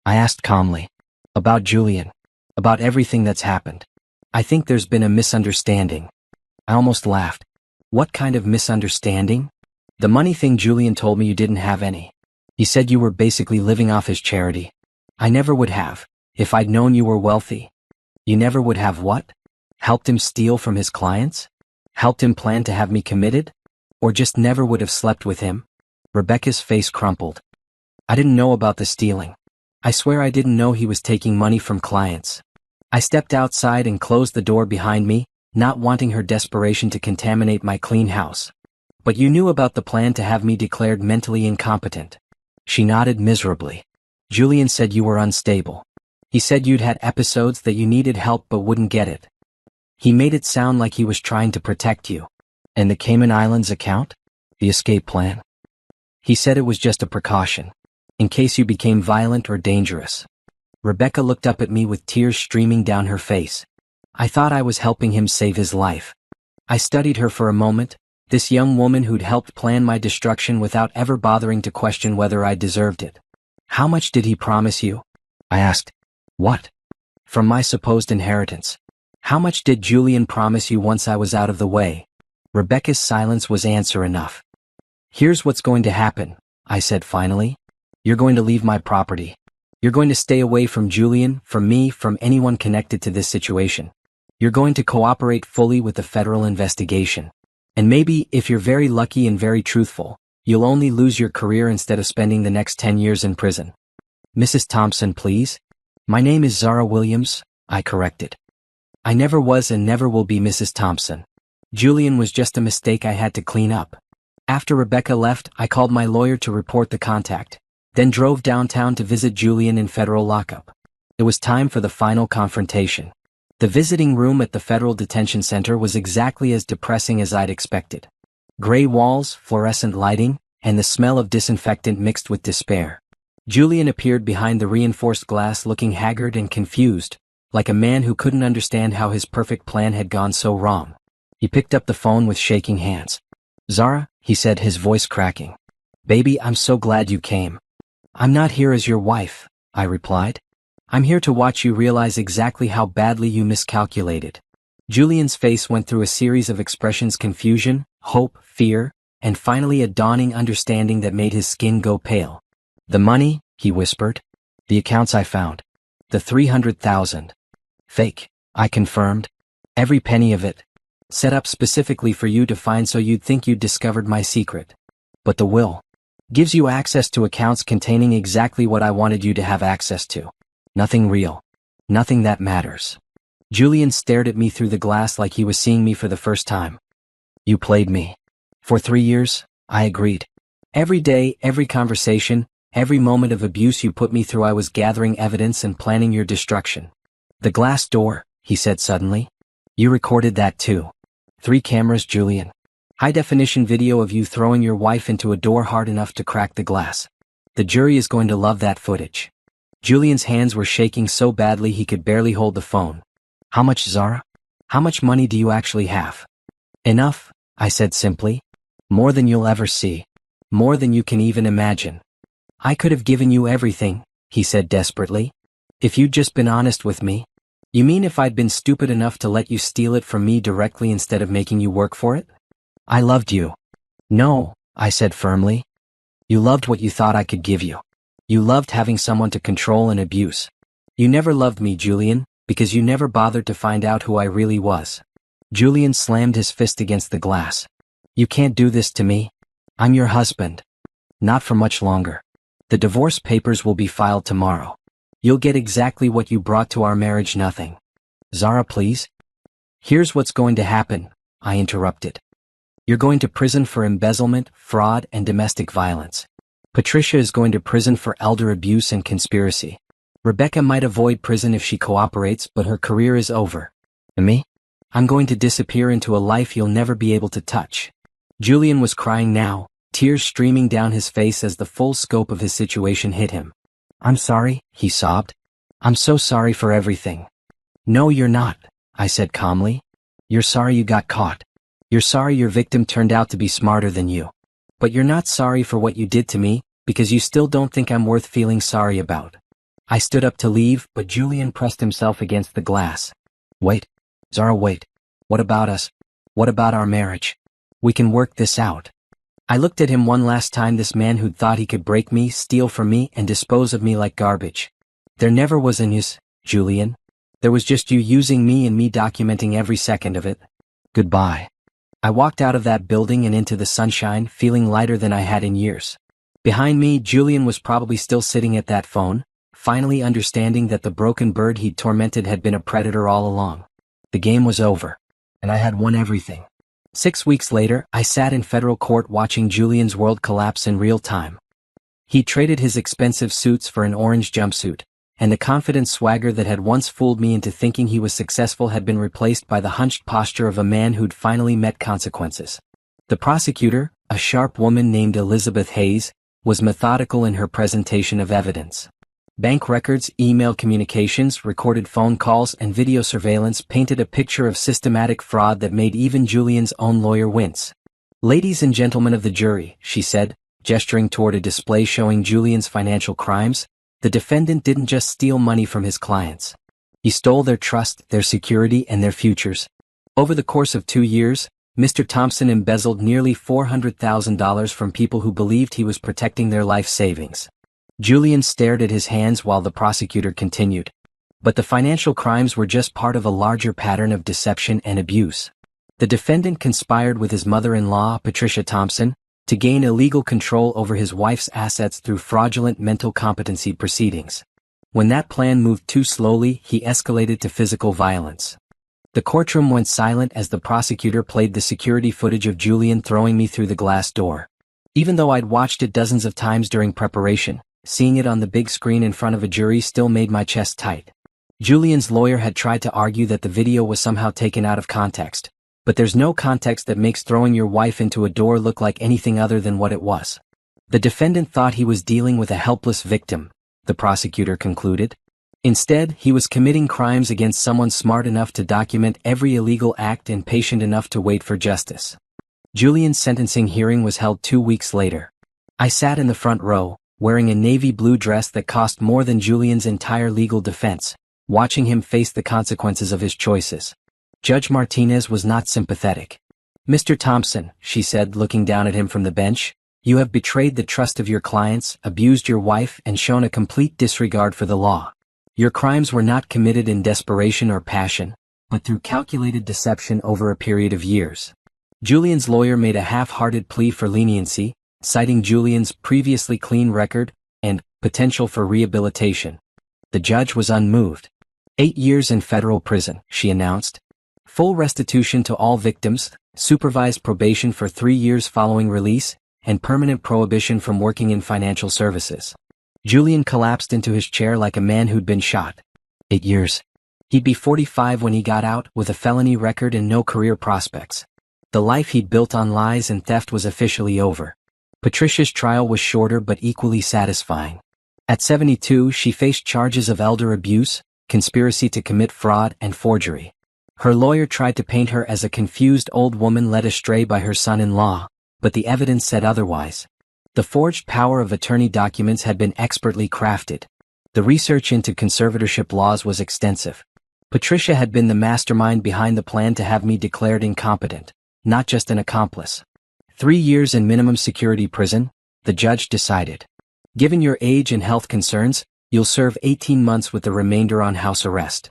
I asked calmly. About Julian. About everything that's happened. I think there's been a misunderstanding. I almost laughed. What kind of misunderstanding? The money thing. Julian told me you didn't have any. He said you were basically living off his charity. I never would have, if I'd known you were wealthy. You never would have what? Helped him steal from his clients? Helped him plan to have me committed? Or just never would have slept with him? Rebecca's face crumpled. I didn't know about the stealing. I swear I didn't know he was taking money from clients. I stepped outside and closed the door behind me, not wanting her desperation to contaminate my clean house. But you knew about the plan to have me declared mentally incompetent. She nodded miserably. Julian said you were unstable. He said you'd had episodes that you needed help but wouldn't get it. He made it sound like he was trying to protect you. And the Cayman Islands account? The escape plan? He said it was just a precaution, in case you became violent or dangerous. Rebecca looked up at me with tears streaming down her face. I thought I was helping him save his life. I studied her for a moment, this young woman who'd helped plan my destruction without ever bothering to question whether I deserved it. How much did he promise you? I asked. What? From my supposed inheritance. How much did Julian promise you once I was out of the way? Rebecca's silence was answer enough. Here's what's going to happen, I said finally. You're going to leave my property. You're going to stay away from Julian, from me, from anyone connected to this situation. You're going to cooperate fully with the federal investigation. And maybe, if you're very lucky and very truthful, you'll only lose your career instead of spending the next 10 years in prison. Mrs. Thompson, please. My name is Zara Williams, I corrected. I never was and never will be Mrs. Thompson. Julian was just a mistake I had to clean up. After Rebecca left, I called my lawyer to report the contact, then drove downtown to visit Julian in federal lockup. It was time for the final confrontation. The visiting room at the Federal Detention Center was exactly as depressing as I'd expected. Gray walls, fluorescent lighting, and the smell of disinfectant mixed with despair. Julian appeared behind the reinforced glass looking haggard and confused, like a man who couldn't understand how his perfect plan had gone so wrong. He picked up the phone with shaking hands. Zara, he said, his voice cracking. Baby, I'm so glad you came. I'm not here as your wife, I replied. I'm here to watch you realize exactly how badly you miscalculated. Julian's face went through a series of expressions: confusion, hope, fear, and finally a dawning understanding that made his skin go pale. The money, he whispered. The accounts I found. The 300,000. Fake, I confirmed. Every penny of it. Set up specifically for you to find so you'd think you'd discovered my secret. But the will gives you access to accounts containing exactly what I wanted you to have access to. Nothing real. Nothing that matters. Julian stared at me through the glass like he was seeing me for the first time. You played me. For 3 years, I agreed. Every day, every conversation, every moment of abuse you put me through, I was gathering evidence and planning your destruction. The glass door, he said suddenly. You recorded that too. 3 cameras, Julian. High-definition video of you throwing your wife into a door hard enough to crack the glass. The jury is going to love that footage. Julian's hands were shaking so badly he could barely hold the phone. How much, Zara? How much money do you actually have? Enough, I said simply. More than you'll ever see. More than you can even imagine. I could have given you everything, he said desperately. If you'd just been honest with me. You mean if I'd been stupid enough to let you steal it from me directly instead of making you work for it? I loved you. No, I said firmly. You loved what you thought I could give you. You loved having someone to control and abuse. You never loved me, Julian, because you never bothered to find out who I really was. Julian slammed his fist against the glass. You can't do this to me. I'm your husband. Not for much longer. The divorce papers will be filed tomorrow. You'll get exactly what you brought to our marriage, nothing. Zara, please. Here's what's going to happen, I interrupted. You're going to prison for embezzlement, fraud, and domestic violence. Patricia is going to prison for elder abuse and conspiracy. Rebecca might avoid prison if she cooperates, but her career is over. And me? I'm going to disappear into a life you'll never be able to touch. Julian was crying now, tears streaming down his face as the full scope of his situation hit him. I'm sorry, he sobbed. I'm so sorry for everything. No, you're not, I said calmly. You're sorry you got caught. You're sorry your victim turned out to be smarter than you. But you're not sorry for what you did to me, because you still don't think I'm worth feeling sorry about. I stood up to leave, but Julian pressed himself against the glass. Wait. Zara, wait. What about us? What about our marriage? We can work this out. I looked at him one last time, this man who'd thought he could break me, steal from me, and dispose of me like garbage. There never was an us, Julian. There was just you using me and me documenting every second of it. Goodbye. I walked out of that building and into the sunshine, feeling lighter than I had in years. Behind me, Julian was probably still sitting at that phone, finally understanding that the broken bird he'd tormented had been a predator all along. The game was over, and I had won everything. 6 weeks later, I sat in federal court watching Julian's world collapse in real time. He traded his expensive suits for an orange jumpsuit, and the confident swagger that had once fooled me into thinking he was successful had been replaced by the hunched posture of a man who'd finally met consequences. The prosecutor, a sharp woman named Elizabeth Hayes, was methodical in her presentation of evidence. Bank records, email communications, recorded phone calls, and video surveillance painted a picture of systematic fraud that made even Julian's own lawyer wince. Ladies and gentlemen of the jury, she said, gesturing toward a display showing Julian's financial crimes, the defendant didn't just steal money from his clients. He stole their trust, their security, and their futures. Over the course of 2 years, Mr. Thompson embezzled nearly $400,000 from people who believed he was protecting their life savings. Julian stared at his hands while the prosecutor continued. But the financial crimes were just part of a larger pattern of deception and abuse. The defendant conspired with his mother-in-law, Patricia Thompson, to gain illegal control over his wife's assets through fraudulent mental competency proceedings. When that plan moved too slowly, he escalated to physical violence. The courtroom went silent as the prosecutor played the security footage of Julian throwing me through the glass door. Even though I'd watched it dozens of times during preparation, seeing it on the big screen in front of a jury still made my chest tight. Julian's lawyer had tried to argue that the video was somehow taken out of context, but there's no context that makes throwing your wife into a door look like anything other than what it was. The defendant thought he was dealing with a helpless victim, the prosecutor concluded. Instead, he was committing crimes against someone smart enough to document every illegal act and patient enough to wait for justice. Julian's sentencing hearing was held 2 weeks later. I sat in the front row, wearing a navy blue dress that cost more than Julian's entire legal defense, watching him face the consequences of his choices. Judge Martinez was not sympathetic. Mr. Thompson, she said, looking down at him from the bench, you have betrayed the trust of your clients, abused your wife, and shown a complete disregard for the law. Your crimes were not committed in desperation or passion, but through calculated deception over a period of years. Julian's lawyer made a half-hearted plea for leniency, citing Julian's previously clean record and potential for rehabilitation. The judge was unmoved. 8 years in federal prison, she announced. Full restitution to all victims, supervised probation for 3 years following release, and permanent prohibition from working in financial services. Julian collapsed into his chair like a man who'd been shot. 8 years. He'd be 45 when he got out, with a felony record and no career prospects. The life he'd built on lies and theft was officially over. Patricia's trial was shorter but equally satisfying. At 72, she faced charges of elder abuse, conspiracy to commit fraud, and forgery. Her lawyer tried to paint her as a confused old woman led astray by her son-in-law, but the evidence said otherwise. The forged power of attorney documents had been expertly crafted. The research into conservatorship laws was extensive. Patricia had been the mastermind behind the plan to have me declared incompetent, not just an accomplice. 3 years in minimum security prison, the judge decided. Given your age and health concerns, you'll serve 18 months with the remainder on house arrest.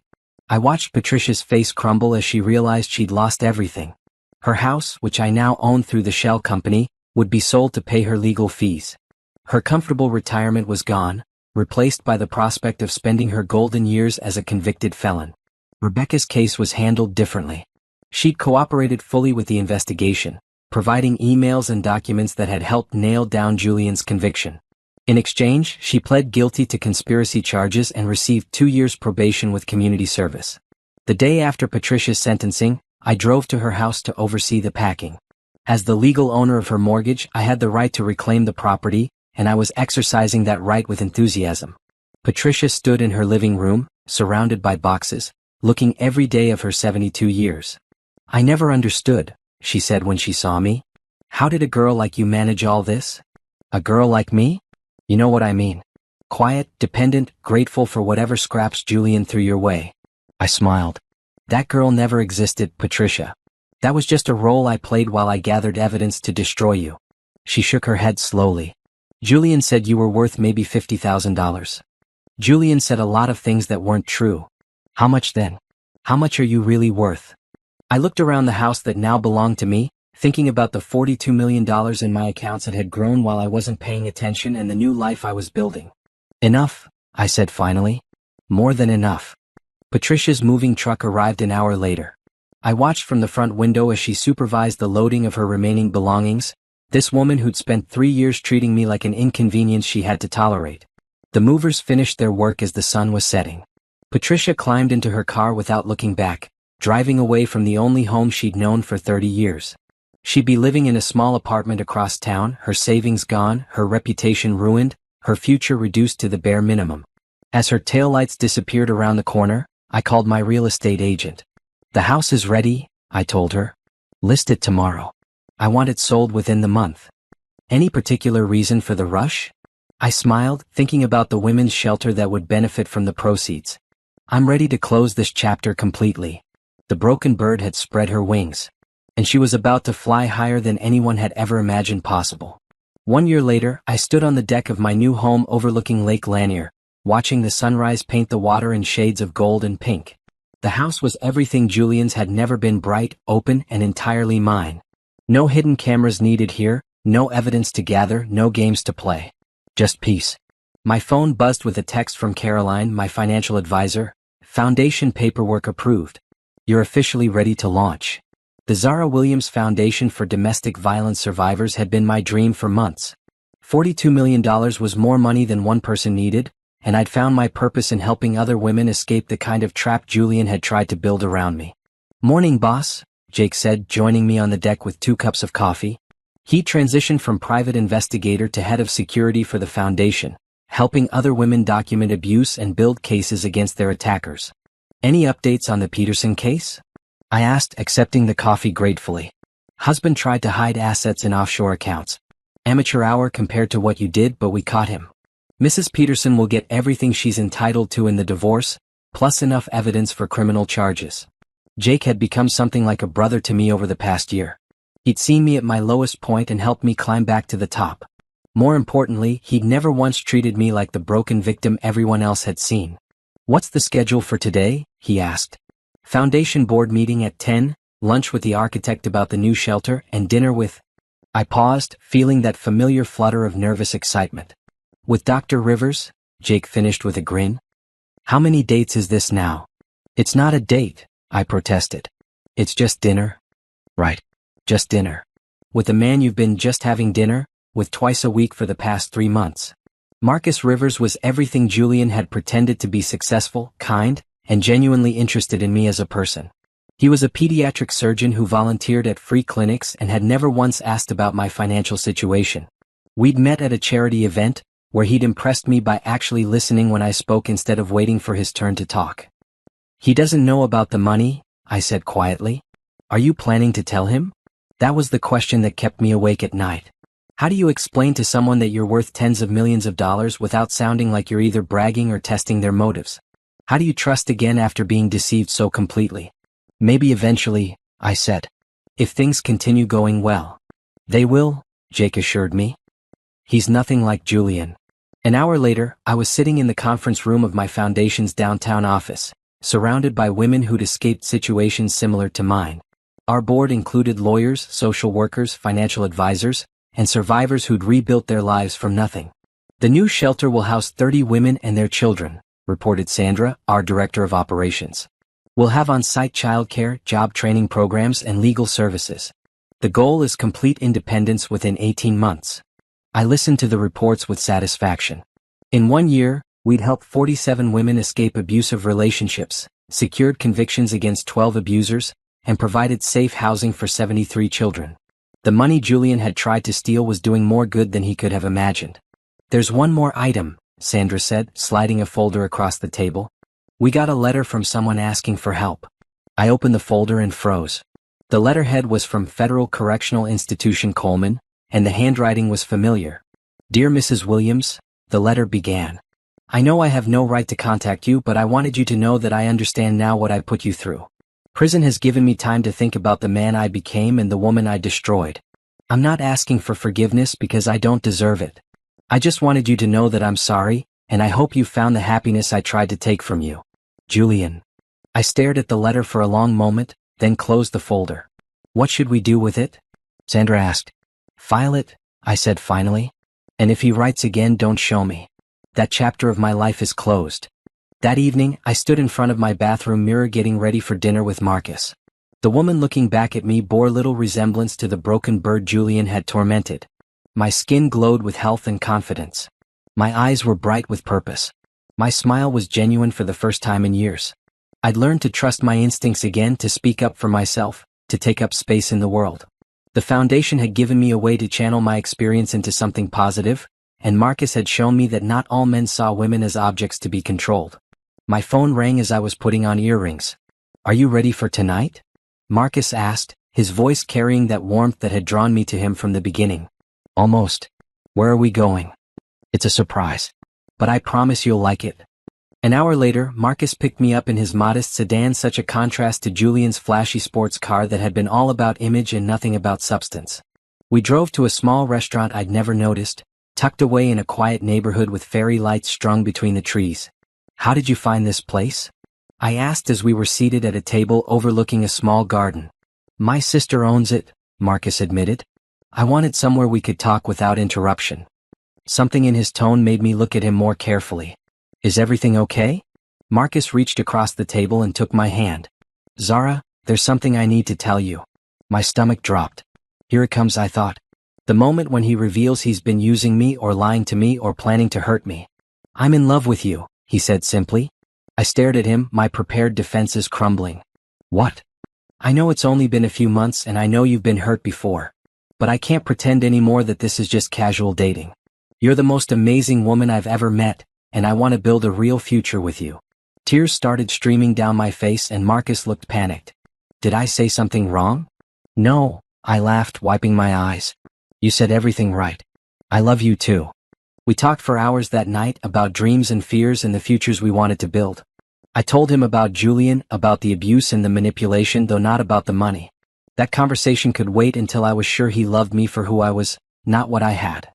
I watched Patricia's face crumble as she realized she'd lost everything. Her house, which I now owned through the shell company, would be sold to pay her legal fees. Her comfortable retirement was gone, replaced by the prospect of spending her golden years as a convicted felon. Rebecca's case was handled differently. She'd cooperated fully with the investigation, providing emails and documents that had helped nail down Julian's conviction. In exchange, she pled guilty to conspiracy charges and received 2 years probation with community service. The day after Patricia's sentencing, I drove to her house to oversee the packing. As the legal owner of her mortgage, I had the right to reclaim the property, and I was exercising that right with enthusiasm. Patricia stood in her living room, surrounded by boxes, looking every day of her 72 years. "I never understood," she said when she saw me. "How did a girl like you manage all this?" "A girl like me? You know what I mean. Quiet, dependent, grateful for whatever scraps Julian threw your way." I smiled. "That girl never existed, Patricia. That was just a role I played while I gathered evidence to destroy you." She shook her head slowly. "Julian said you were worth maybe $50,000. Julian said a lot of things that weren't true." "How much then? How much are you really worth?" I looked around the house that now belonged to me, thinking about the $42 million in my accounts that had grown while I wasn't paying attention and the new life I was building. "Enough," I said finally. "More than enough." Patricia's moving truck arrived an hour later. I watched from the front window as she supervised the loading of her remaining belongings, this woman who'd spent 3 years treating me like an inconvenience she had to tolerate. The movers finished their work as the sun was setting. Patricia climbed into her car without looking back, driving away from the only home she'd known for 30 years. She'd be living in a small apartment across town, her savings gone, her reputation ruined, her future reduced to the bare minimum. As her taillights disappeared around the corner, I called my real estate agent. "The house is ready," I told her. "List it tomorrow. I want it sold within the month." "Any particular reason for the rush?" I smiled, thinking about the women's shelter that would benefit from the proceeds. "I'm ready to close this chapter completely." The broken bird had spread her wings, and she was about to fly higher than anyone had ever imagined possible. 1 year later, I stood on the deck of my new home overlooking Lake Lanier, watching the sunrise paint the water in shades of gold and pink. The house was everything Julian's had never been: bright, open, and entirely mine. No hidden cameras needed here, no evidence to gather, no games to play. Just peace. My phone buzzed with a text from Caroline, my financial advisor. "Foundation paperwork approved. You're officially ready to launch." The Zara Williams Foundation for Domestic Violence Survivors had been my dream for months. $42 million was more money than one person needed, and I'd found my purpose in helping other women escape the kind of trap Julian had tried to build around me. "Morning, boss," Jake said, joining me on the deck with 2 cups of coffee. He transitioned from private investigator to head of security for the foundation, helping other women document abuse and build cases against their attackers. "Any updates on the Peterson case?" I asked, accepting the coffee gratefully. "Husband tried to hide assets in offshore accounts. Amateur hour compared to what you did, but we caught him. Mrs. Peterson will get everything she's entitled to in the divorce, plus enough evidence for criminal charges." Jake had become something like a brother to me over the past year. He'd seen me at my lowest point and helped me climb back to the top. More importantly, he'd never once treated me like the broken victim everyone else had seen. "What's the schedule for today?" he asked. "Foundation board meeting at 10, lunch with the architect about the new shelter, and dinner with—" I paused, feeling that familiar flutter of nervous excitement. "With Dr. Rivers," Jake finished with a grin. "How many dates is this now?" "It's not a date," I protested. "It's just dinner." "Right. Just dinner. With the man you've been just having dinner with twice a week for the past 3 months. Marcus Rivers was everything Julian had pretended to be: successful, kind, and genuinely interested in me as a person. He was a pediatric surgeon who volunteered at free clinics and had never once asked about my financial situation. We'd met at a charity event, where he'd impressed me by actually listening when I spoke instead of waiting for his turn to talk. "He doesn't know about the money," I said quietly. "Are you planning to tell him?" That was the question that kept me awake at night. How do you explain to someone that you're worth tens of millions of dollars without sounding like you're either bragging or testing their motives? How do you trust again after being deceived so completely? "Maybe eventually," I said. "If things continue going well." "They will," Jake assured me. "He's nothing like Julian." An hour later, I was sitting in the conference room of my foundation's downtown office, surrounded by women who'd escaped situations similar to mine. Our board included lawyers, social workers, financial advisors, and survivors who'd rebuilt their lives from nothing. "The new shelter will house 30 women and their children," reported Sandra, our director of operations. "We'll have on-site childcare, job training programs, and legal services. The goal is complete independence within 18 months. I listened to the reports with satisfaction. In 1 year, we'd helped 47 women escape abusive relationships, secured convictions against 12 abusers, and provided safe housing for 73 children. The money Julian had tried to steal was doing more good than he could have imagined. "There's one more item," Sandra said, sliding a folder across the table. "We got a letter from someone asking for help." I opened the folder and froze. The letterhead was from Federal Correctional Institution Coleman, and the handwriting was familiar. "Dear Mrs. Williams," the letter began. "I know I have no right to contact you, but I wanted you to know that I understand now what I put you through. Prison has given me time to think about the man I became and the woman I destroyed. I'm not asking for forgiveness because I don't deserve it. I just wanted you to know that I'm sorry, and I hope you found the happiness I tried to take from you. Julian." I stared at the letter for a long moment, then closed the folder. "What should we do with it?" Sandra asked. "File it," I said finally. "And if he writes again, don't show me. That chapter of my life is closed." That evening, I stood in front of my bathroom mirror getting ready for dinner with Marcus. The woman looking back at me bore little resemblance to the broken bird Julian had tormented. My skin glowed with health and confidence. My eyes were bright with purpose. My smile was genuine for the first time in years. I'd learned to trust my instincts again, to speak up for myself, to take up space in the world. The foundation had given me a way to channel my experience into something positive, and Marcus had shown me that not all men saw women as objects to be controlled. My phone rang as I was putting on earrings. "Are you ready for tonight?" Marcus asked, his voice carrying that warmth that had drawn me to him from the beginning. "Almost. Where are we going?" "It's a surprise. But I promise you'll like it." An hour later, Marcus picked me up in his modest sedan, such a contrast to Julian's flashy sports car that had been all about image and nothing about substance. We drove to a small restaurant I'd never noticed, tucked away in a quiet neighborhood with fairy lights strung between the trees. "How did you find this place?" I asked as we were seated at a table overlooking a small garden. "My sister owns it," Marcus admitted. "I wanted somewhere we could talk without interruption." Something in his tone made me look at him more carefully. "Is everything okay?" Marcus reached across the table and took my hand. "Zara, there's something I need to tell you." My stomach dropped. Here it comes, I thought. The moment when he reveals he's been using me or lying to me or planning to hurt me. "I'm in love with you," he said simply. I stared at him, my prepared defenses crumbling. "What?" "I know it's only been a few months and I know you've been hurt before. But I can't pretend anymore that this is just casual dating. You're the most amazing woman I've ever met, and I want to build a real future with you." Tears started streaming down my face and Marcus looked panicked. "Did I say something wrong?" "No," I laughed, wiping my eyes. "You said everything right. I love you too." We talked for hours that night about dreams and fears and the futures we wanted to build. I told him about Julian, about the abuse and the manipulation, though not about the money. That conversation could wait until I was sure he loved me for who I was, not what I had.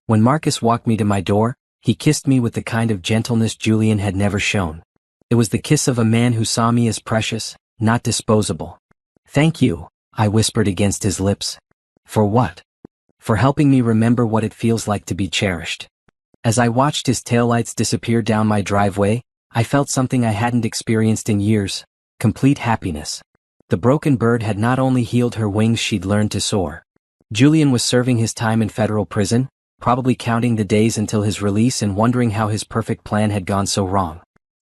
When Marcus walked me to my door, he kissed me with the kind of gentleness Julian had never shown. It was the kiss of a man who saw me as precious, not disposable. "Thank you," I whispered against his lips. "For what?" "For helping me remember what it feels like to be cherished." As I watched his taillights disappear down my driveway, I felt something I hadn't experienced in years: complete happiness. The broken bird had not only healed her wings, she'd learned to soar. Julian was serving his time in federal prison, probably counting the days until his release and wondering how his perfect plan had gone so wrong.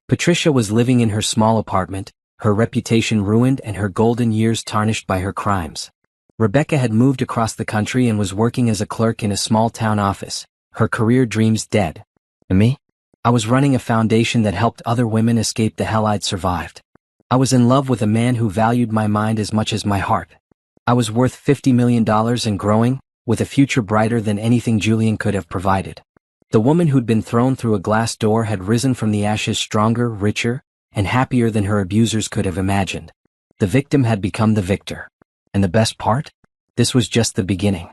Patricia was living in her small apartment, her reputation ruined and her golden years tarnished by her crimes. Rebecca had moved across the country and was working as a clerk in a small town office, her career dreams dead. And me? I was running a foundation that helped other women escape the hell I'd survived. I was in love with a man who valued my mind as much as my heart. I was worth $50 million and growing, with a future brighter than anything Julian could have provided. The woman who'd been thrown through a glass door had risen from the ashes stronger, richer, and happier than her abusers could have imagined. The victim had become the victor. And the best part? This was just the beginning.